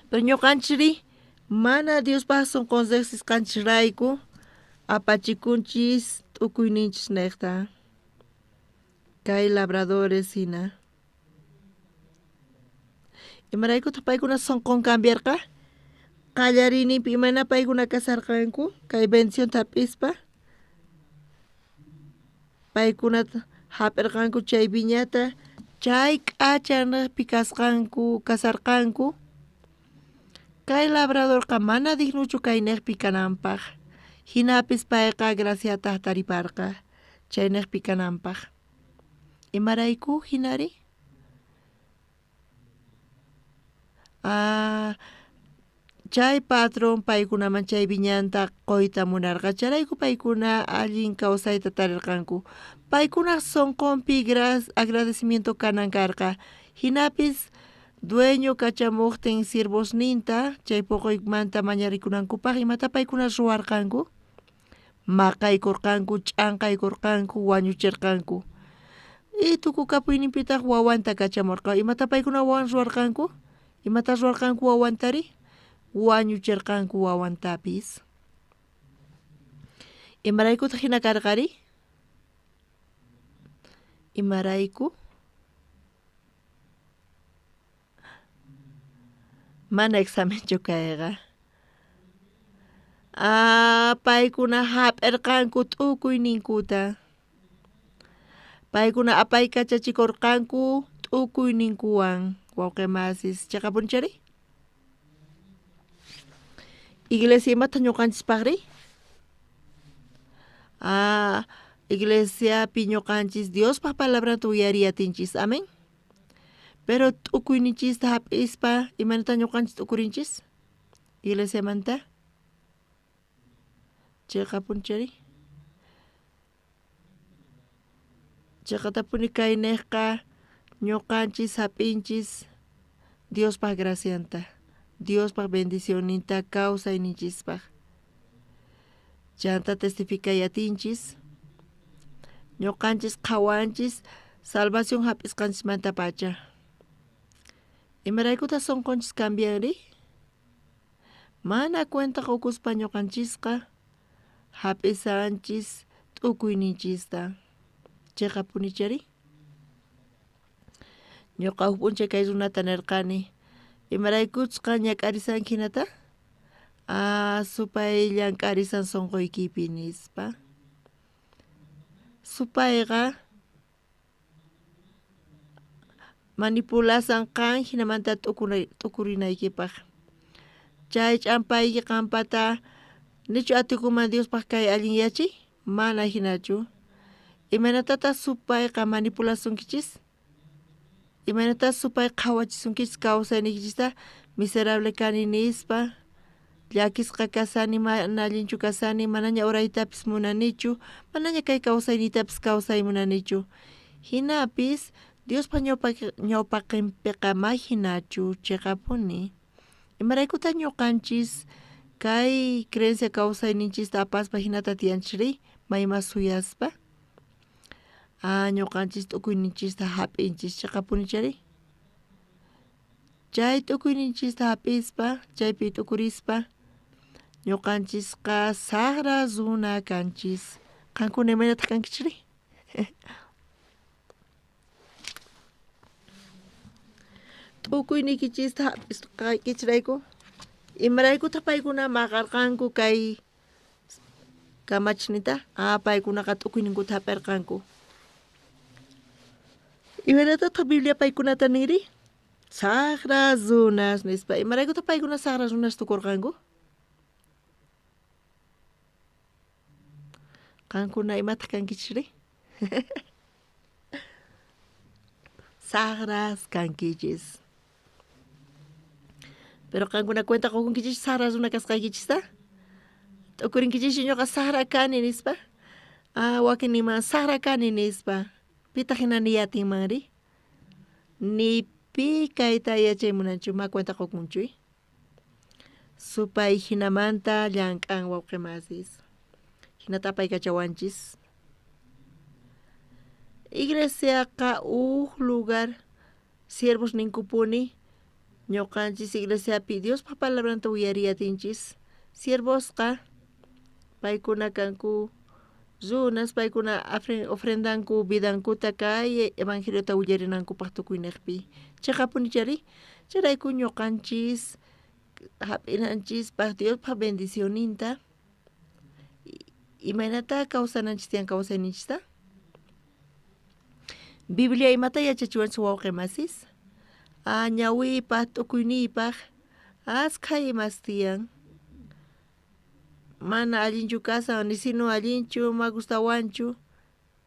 pero ñuqanchiri mana Diospaq sunqun sisqanchisrayku apachikunchis t'ukuyninchis niqta kay labradores hina imaraykutaq paykuna sunqun cambiarqa qallarinipi imana paykuna kasarqanku kay bendición hap'ispa paykunata hap'irqanku chay viñata chay k'achanpi kasarqanku kay labradorqa mana dignuchu kay niqpi kananpaq hinapis payqa graciata tariparqa chay niqpi kananpaq imarayku hinari chay patrón paykunaman chay viñanta qoyta munarqa charayku paykuna allin kawsayta tarirqanku paykuna sunqunpi agradecimiento kanan karqa hinapis dueño kachamuqtin sirvosninta chay puquymanta mañarikunankupaq imata paykuna ruwarqanku maqaykurqanku ch'anqaykurqanku wañuchirqanku y tukukapuyninpitaq wawanta kachamurqa imata paykuna wawan ruwarqanku imata ruwarqanku wawantari wañuchirqanku wawantapis imaraykutaq hina karqari imarayku mana examenchu kayqa paykuna hap'irqanku t'ukuyninkuta paykuna apaykachachikurqanku t'ukuyninkuwan wawqimasis chaqapunchari iglesia imata ñuqanchispaqri iglesiapi ñuqanchis Diospaq palabranta uyariyatinchis amen pero t'ukuyninchista hap'ispa imanata ñuqanchis t'ukurinchis iglesiamanta chayqapunchari chayqatapuni kay niqqa ñuqanchis hap'inchis Diospaq gracianta Diospaq bendicionninta kawsayninchispaq chanta testificayatinchis ñuqanchis qhawanchis salvación hap'isqanchismanta pacha imaraykuta sunqunchis cambianri mana cuenta ukuspa ñuqanchisqa hap'isanchis t'ukuyninchista chayqapunichari ñuqa huk p'unchay kay runata nirqani imaraykuchqa ñak'arisanki hinata supay llank'arisan sunquykipi nispa supayqa manipulasan qan hinamanta t'ukurinaykipaq chay ch'ampayki qampata nichu atikuman Diospaq kay allin yachiy mana hinachu imanatataq supayqa manipulasunkichis imanatataq supay qhawachisunkichis kawsaynikichista miserable kani nispa llakisqa kasani mana allinchu kasani manaña uraytapis munanichu manaña kay kawsaynitapis kawsay munanichu hinapis Diospa ñawpaqinpiqa may hinachu chayqapuni imaraykuta ñuqanchis kay creencia kawsayninchista apaspa hinata tiyanchiri mayma suyaspa ñuqanchis t'ukuyninchista hap'inchis chayqapunichari Chay tukuyninchista hapispa, chaypi tukurispa, ñuqanchishqa saqra runa kanchis. Qankuna imaynata kankichiri? Tukuynikichista hapisqaykichirayku, imaraykutaq paykuna maqarqanku kay kamachnita, paykunaqa tukuyninkuta hap'irqanku. Imaynataq Biblia paykunata niri? Saqra runas nispa, imaraykutaq paykuna saqra runas tukurqanku? Qankuna imataq kankichiri? Sagras kankichis. Pero qankuna cuenta qukunkichis saqra runa kasqaykichista? Tukurinkichis ñuqa saqra kani nispa? Wakin nima saqra kani nispa. Pita hina niyatinmanri? Ni pi kayta yachaymunanchu ma cuenta qukunchuy. Supay hinamanta llank'an wawqimasis. Hinata paykachawanchis. Iglesiaqa lugar siervos ninkupuni ñuqanchis iglesiapi Diospa palabranta uyariyatinchis siervosqa paykuna kanku runas paykuna ofrendanku vidankuta kay evangeliota uyarinankupaq tukuynaqpi chaqapunichari charayku ñuqanchis hap'inanchispaq Diospa bendicioninta imaynata kawsananchis tiyan kawsayninchista. Biblia imata yachachiwanchis wawqimasis? Ñawipaq tukuyniypaq askha imas tiyan. Mana allinchu kasan ni sino allinchu ma gustawanchu.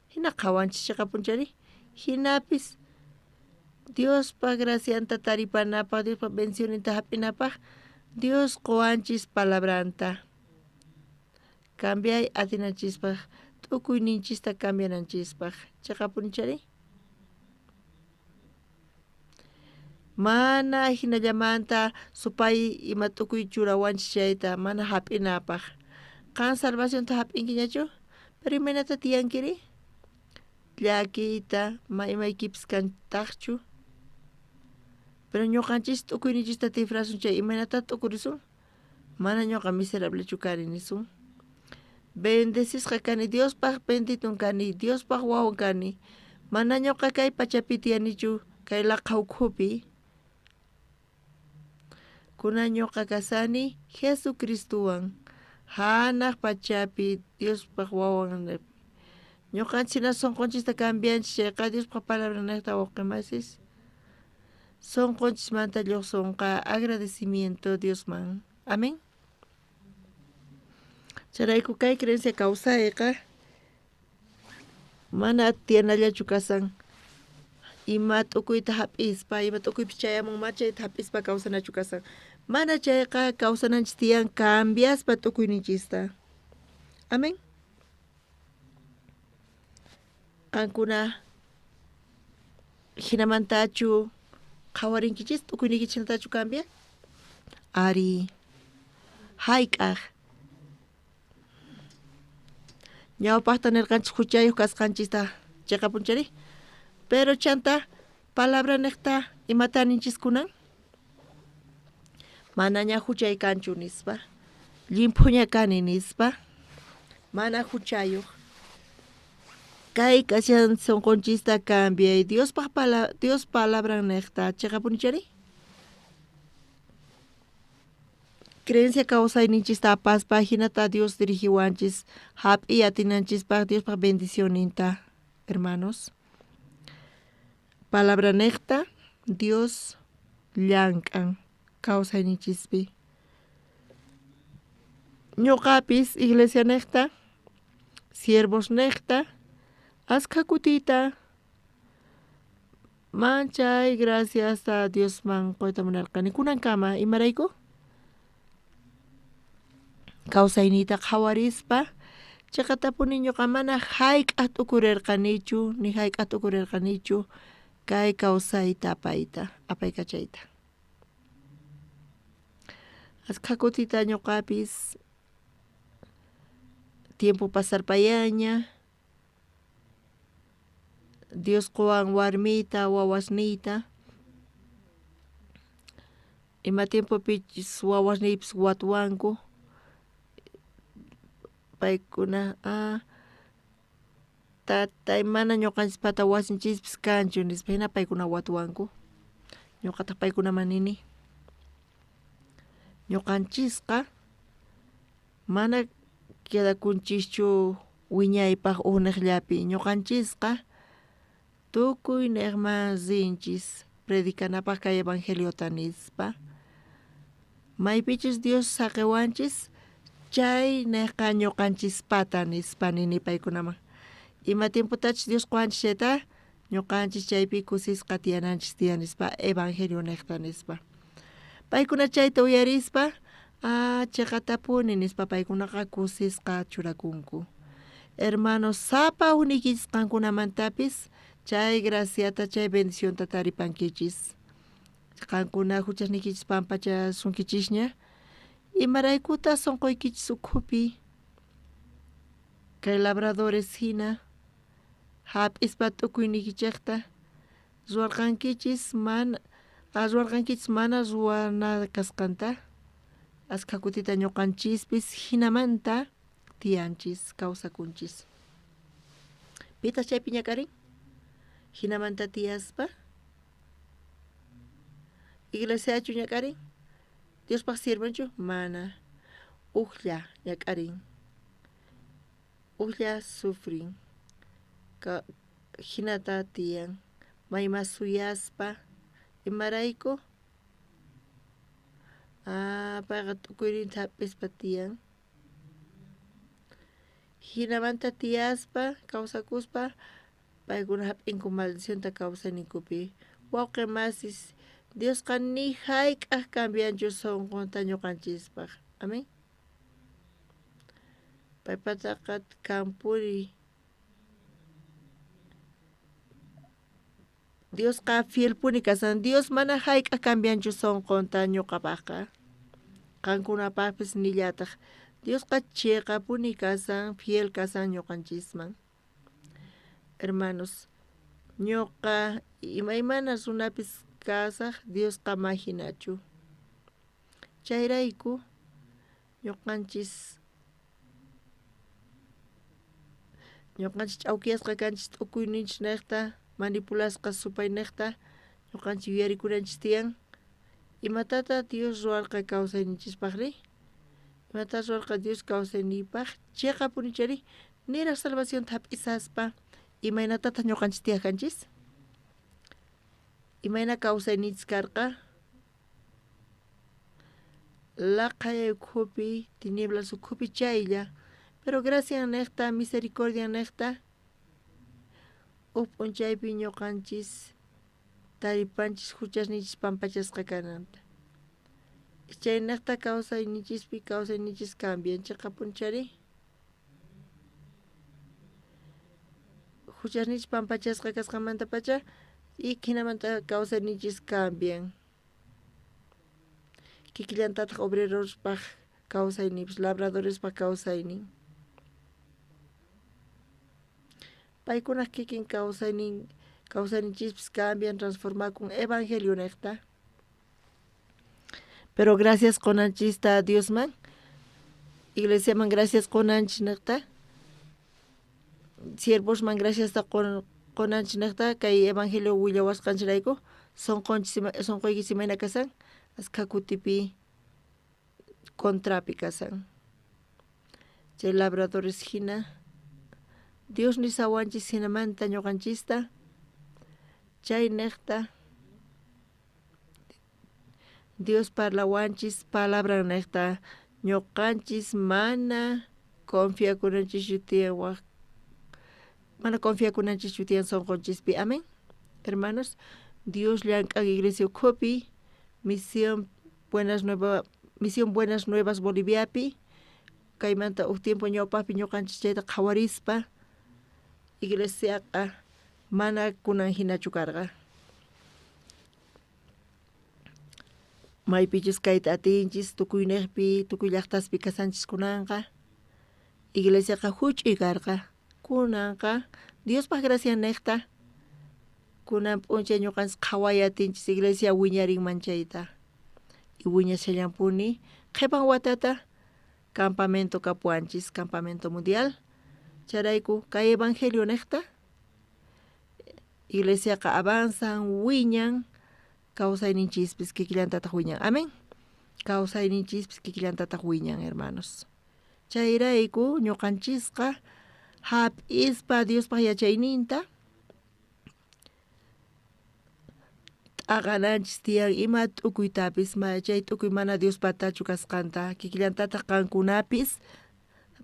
Hina qawanchis chaqapunchari. Hinapis Diospa gracianta taripanapaq, Diospa bendicioninta hap'inapaq Dios quwanchis palabranta. Cambiay atinanchispaq tukuyninchista cambiananchispaq chaqapunichari. Mana hinallamanta supay ima tukuy churawanchis chayta mana hap'inapaq. Qan salvacionta hap'inkiñachu? Pero imaynata tiyankiri? Llakiyta ma imaykipis kantaqchu. Pero ñuqanchis tukuyninchista tifrasun chay imaynata tukurisun? Mana ñuqa miserablechu kani nisun. Bendecishqa kani Diospaq benditun kani Diospaq wawan kani. Mana ñuqa kay pachapi tiyanichu kay laqha ukhupi. Kuna ñuqa kasani Jesucristuwan hanaq pachapi Diospaq wawan. Ñuqanchis hina sunqunchista cambianchis chayqa Diospaq palabra niqta wawqimasis. Sunqunchismanta lluqsunqa agradecimiento Diosman. Amén. Charayku kay creencia kawsayqa mana tiyanallachu kasan. Ima tukuyta hap'ispa, ima tukuypis chayamunma chayta hap'ispa kawsanachu kasan. Mana chayqa kawsananchis tiyan cambiaspa tukuyninchista. Amén. Qankuna hinamantachu qhawarinkichis tukuyninkichinatachu cambia? Ari. Hayk'aq. Ñawpaqta nirqanchis huchayuq kasqanchista chaqapunchari. Pero chanta palabra niqta imata ninchis kunan? Mana ña huchay kanchu nispa. Limpuña kani nispa. Mana huchayuq. Kay kashan sunqunchista cambiay Dios palabra niqta chaqapunichari. Creencia kawsayninchista apaspa hinata Dios dirigiwanchis hap'i atinanchispaq Diospaq bendicioninta, hermanos. Palabra niqta Dios llank'an kawsayninchispi. Ñuqapis iglesia niqta, siervos niqta, askha kutita manchay gracias a Diosman qoyta munarqani. Kunankama imarayku? Kawsaynita qhawarispa chaqatapuni ñuqa mana hayk'aq tukurirqanichu ni hayk'aq tukurirqanichu kay kawsayta apaykachayta. Askha kutita ñuqapis tiempo pasarpayaña Dios quwan warmita wawasniyta ima tiempo pichis wawasnipish watuwanku paykuna tatay mana ñuqanchispata wasinchispis kanchu nispa hina paykuna watuwanku ñuqata paykunaman nini ñuqanchisqa mana quedakunchischu wiñaypaq unaqllapi ñuqanchisqa tukuy neqmasinchis predicanapaq kay evangeliota nispa maypichis Dios saqiwanchis chay neqa ñuqanchispata nispa nini paykunaman ima tiempotachis Dios quwanchis chayta ñuqanchis chaypi kusisqa tiyananchis nispa evangelio neqta nispa paykuna chayta uyarispa chayqa tapuni nispa paykunaqa kusisqa churakunku hermanos sapa unikichis qankunamantapis chay graciata chay bendicionta taripankichis qankuna huchasnikichis pampacha sunkichishña imaraykuta sunquykichis ukhupi kay labradores hina hap'ispa t'ukuynikichikta ruwarqankichis mana ruwana kasqanta askha kutita ñuqanchispis hinamanta tiyanchis kawsakunchis pitas chaypi ñakarin hinamanta tiyaspa iglesiachu ñakarin Diospaq sirvenchu mana uqlla ñakarin uqlla sufrin hinata tiyan mayma suyaspa imarayku payqa t'ukuyninta hap'ispa tiyan hinamanta tiyaspa kawsakuspa paykuna hap'inku maldicionta kawsaynikupi wawqi masis Diosqa ni hayk'aq cambianchu sunqunta ñuqanchispaq amén paypataqa kampuri Diosqa fielpuni kasan Dios mana hayk'aq cambianchu sunqunta ñuqapaqqa qankunapaqpis nillataq Diosqa chiqapuni kasan fiel kasan ñuqanchisman hermanos ñuqa imaymana runapis kasaq Diosqa mahinachu chayrayku ñuqanchis ch'awkiyasqa kanchis t'ukuyninchis niqta manipulasqa supay niqta ñuqanchis yuyarikunanchis tiyan imatata Dios ruwarqa kawsayninchispaqri imata ruwarqa Dios kawsayniypaq chiqapuni chari niraq salvacionta hap'isaspa imaynatataq ñuqanchis tiyarkanchis imayna kawsayninchis karqa laqay ukhupi tinieblas ukhupi chaylla pero gracia niqta misericordia niqta p'unchaypi ñuqanchis taripanchis huchasninchis pampachasqa kananta chay niqta kawsayninchis cambian chiqapuni chari huchasninchis pampachasqa kasqamanta pacha y hinamanta kawsayninchis cambian kikillantataq obrerospaq kawsaynipis labradorespa kawsaynin paykuna kikin kawsayninchispis cambian transformakun evangelio niqta pero gracias qunanchista Diosman iglesiaman gracias qunanchis niqta siervosman gracias qunanchis niqta kay evangelio willawasqanchirayku sunquykichis imayna kasan askha kutipi contrapi kasan chay labradores hina Dios ni sawanchis hinamanta ñuqanchista chay niqta Dios parlawanchis palabra niqta ñuqanchis mana confiakunanchis shutiyan sunqunchis amén hermanos Dios llank'an iglesia ukhupi misión Buenas Nuevas Boliviapi kaymanta tiempo ñawpaqpi ñuqanchis chayta qhawarispa iglesiaqa mana kunan hinachu karqa maypichis kayta atinchis tukuy niqpi tukuy llaqtaspi kasanchis kunanqa iglesiaqa huch'uy karqa kunanqa Diospaq gracia niqta kunan p'unchay ñuqanchis qhaway atinchis iglesia wiñarinman chayta Iwiña challampuni qhipan watata campamento kapuanchis, campamento mundial. Charayku kay evangelio niqta iglesiaqa avanzan, wiñan, kawsayninchispis kikillantataq wiñan. Amén. Kawsayninchispis kikillantataq wiñan, hermanos. Chayrayku ñuqanchisqa hap'ispa Diospaq yachayninta t'aqananchis tiyan ima t'ukuytapis chay t'ukuy mana Diospatachu kasqanta kikillantataq qankunapis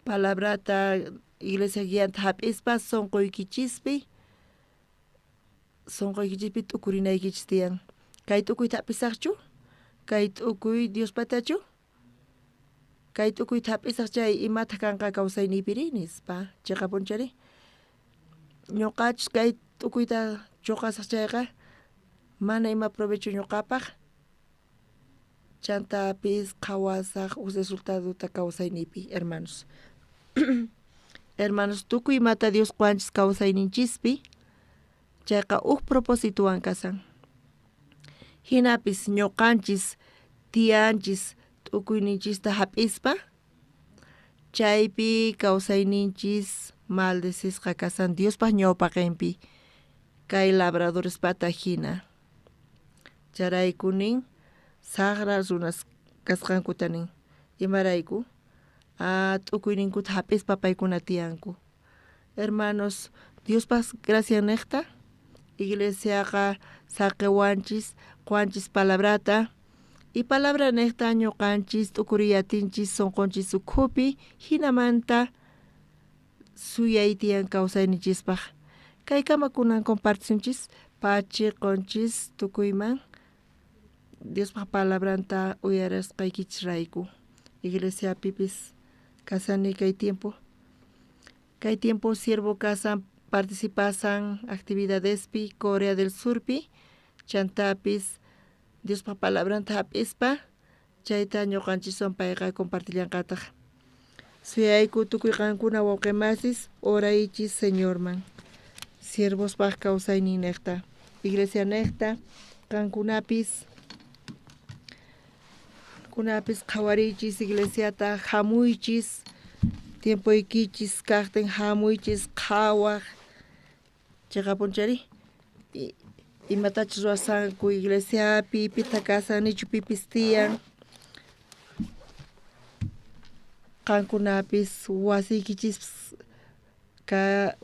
palabrata iglesia guianta hap'ispa sonqoykichispi t'ukurinaykichis tiyan. Kay t'ukuyta hap'isaqchu? Kay t'ukuy Diospatachu? Kay t'ukuyta hap'isaq chay imata kanqa kawsayniypiri nispa chayqa punchari. Ñuqachus kay t'ukuyta chuqasaq chayqa mana ima provecho ñuqapaq chantapis qhawasaq resultaduta kawsayniypi, hermanos. Hermanos, tukuy imata Dios quanchis kawsayninchispi chayqa propósitowan kasan. Hinapis ñuqanchis tiyanchis t'ukuyninchista hap'ispa chaypi kawsayninchis maldecesqa kasan Diospaq ñawpaqinpi kay labradorespata hina. Charaykunin saqra runas kasqankutanin imarayku t'ukuyninkuta hap'ispa paykuna tiyanku. Hermanos, Diospaq gracia niqta iglesiaqa saqiwanchis quanchis palabrata y palabra niqta ñuqanchis t'ukuriyatinchis sonqonchis ukhupi hinamanta suyay tiyan kawsayninchispaq kay kamakunan compartisunchis pachiqonchis tukuyman Diospaq palabranta uyarasqaykichisrayku iglesiapipis kasani kay tiempo siervo kasan participasan actividadespi Corea del Surpi chantapis Diospaq palabranta hap'ispa chayta ñuqanchison payqa compartillanqataq suyayku tukuy qankuna wawqimasis oraychis Señorman siervospaq kawsaynin niqta iglesia niqta qankunapis qhawariychis iglesiata hamuychis tiempoykichis kaqtin hamuychis qhawaq chayqa punchari imatachus ruwasanku iglesiapi pita kasanichu pipis tiyan qankunapis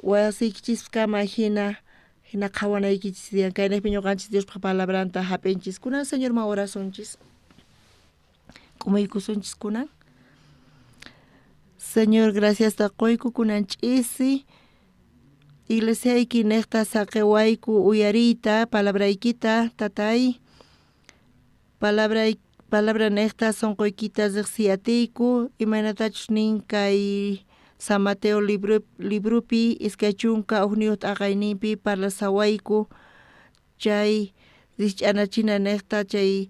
wasiykichis kama hina qhawanaykichis tiyan kaynaypi ñuqanchis Diospaq palabranta hap'inchis kunan Señorman orasunchis q'umuykusunchis kunan. Señor, gracias ta qoyku kunanch'isi iglesiayki niqta saqiwayku uyariyta palabraykita tatay palabra niqta sonqoykita riqsiyatiyku imanatachus nin kay San Mateo librupi iskay chunka ugniyuq t'aqayninpi parlasawayku chay riqch'anachina niqta chay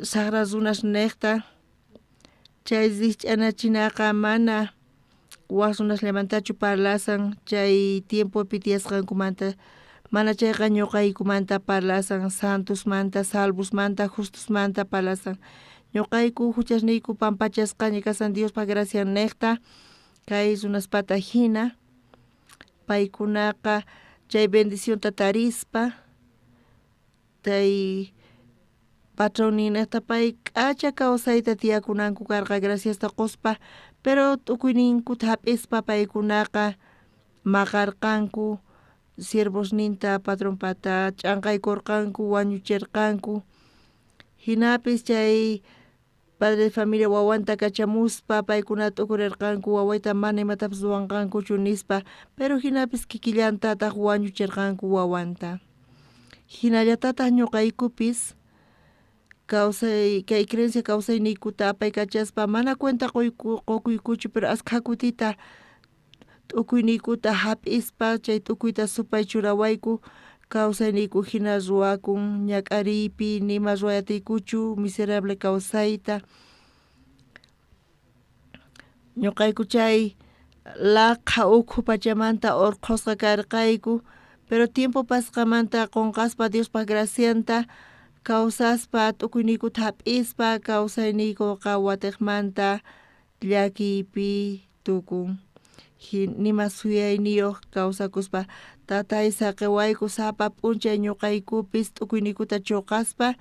saqra runas niqta chay riqch'anachinaqa mana waq runas lemantachu parlasan chay tiempopi tiyasqankumanta mana chayqa ñuqaykumanta parlasan santosmanta salvosmanta justusmanta parlasan ñuqayku huchasniyku pampachasqaña kasan Diospaq gracia niqta kay runaspata hina paykunaqa chay bendicionta tarispa tay patroni niqta pay k'acha kawsayta tiyakunanku karqa graciasta quspa pero t'ukuyninkuta hap'ispa paykunaqa maqarqanku siervosninta patronpata ch'anqaykurqanku wañuchirqanku hinapis chay padre de familia wawanta kachamuspa paykuna t'ukurirqanku wawayta mana imatapas ruwanqankuchu nispa pero hinapis kikillantataq wañuchirqanku wawanta hinallatataq ñuqaykupis kawsay kay creencia kawsayniykuta apaykachaspa mana cuenta qoquykuchu pero asqa kutita t'ukuyniykuta hap'ispa chay t'ukuyta supay churawayku kawsayniyku hina ruwakun ñak'ariypi nima ruwayatiykuchu miserable kawsayta ñuqayku chay laqha ukhu pachamanta urqusqa karqayku pero tiempo pasqamanta qunqaspa Diospaq gracianta Kawsaspa tukuyniku hap'ispa kawsayniku watekmanta llakipi tukun. Nima suyayniyuq kawsakuspa tatay saqewayku sapa p'unchay ñuqaykupis t'ukuynikuta chuqaspa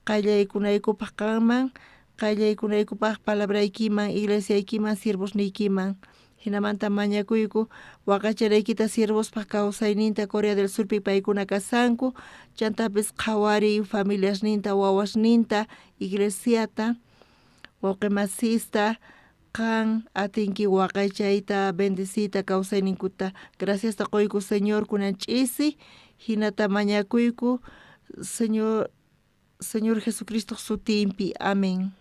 qallaykunaykupaq kanman, qallaykunaykupaq palabraykiman, iglesiaykiman, sirvusniykiman. Hinamanta mañakuyku waqacharaykita sirvuspaq kawsayninta Corea del Surpi paykuna kasanku, chantapis qhawariy familiasninta, wawasninta, iglesiata, wawqimasista kan atinki waqaychayta bendecita kawsayninkuta. Graciasta qoyku Señor kunan ch'isi, hinata mañakuyku Señor Jesucristo sutinpi. Amén.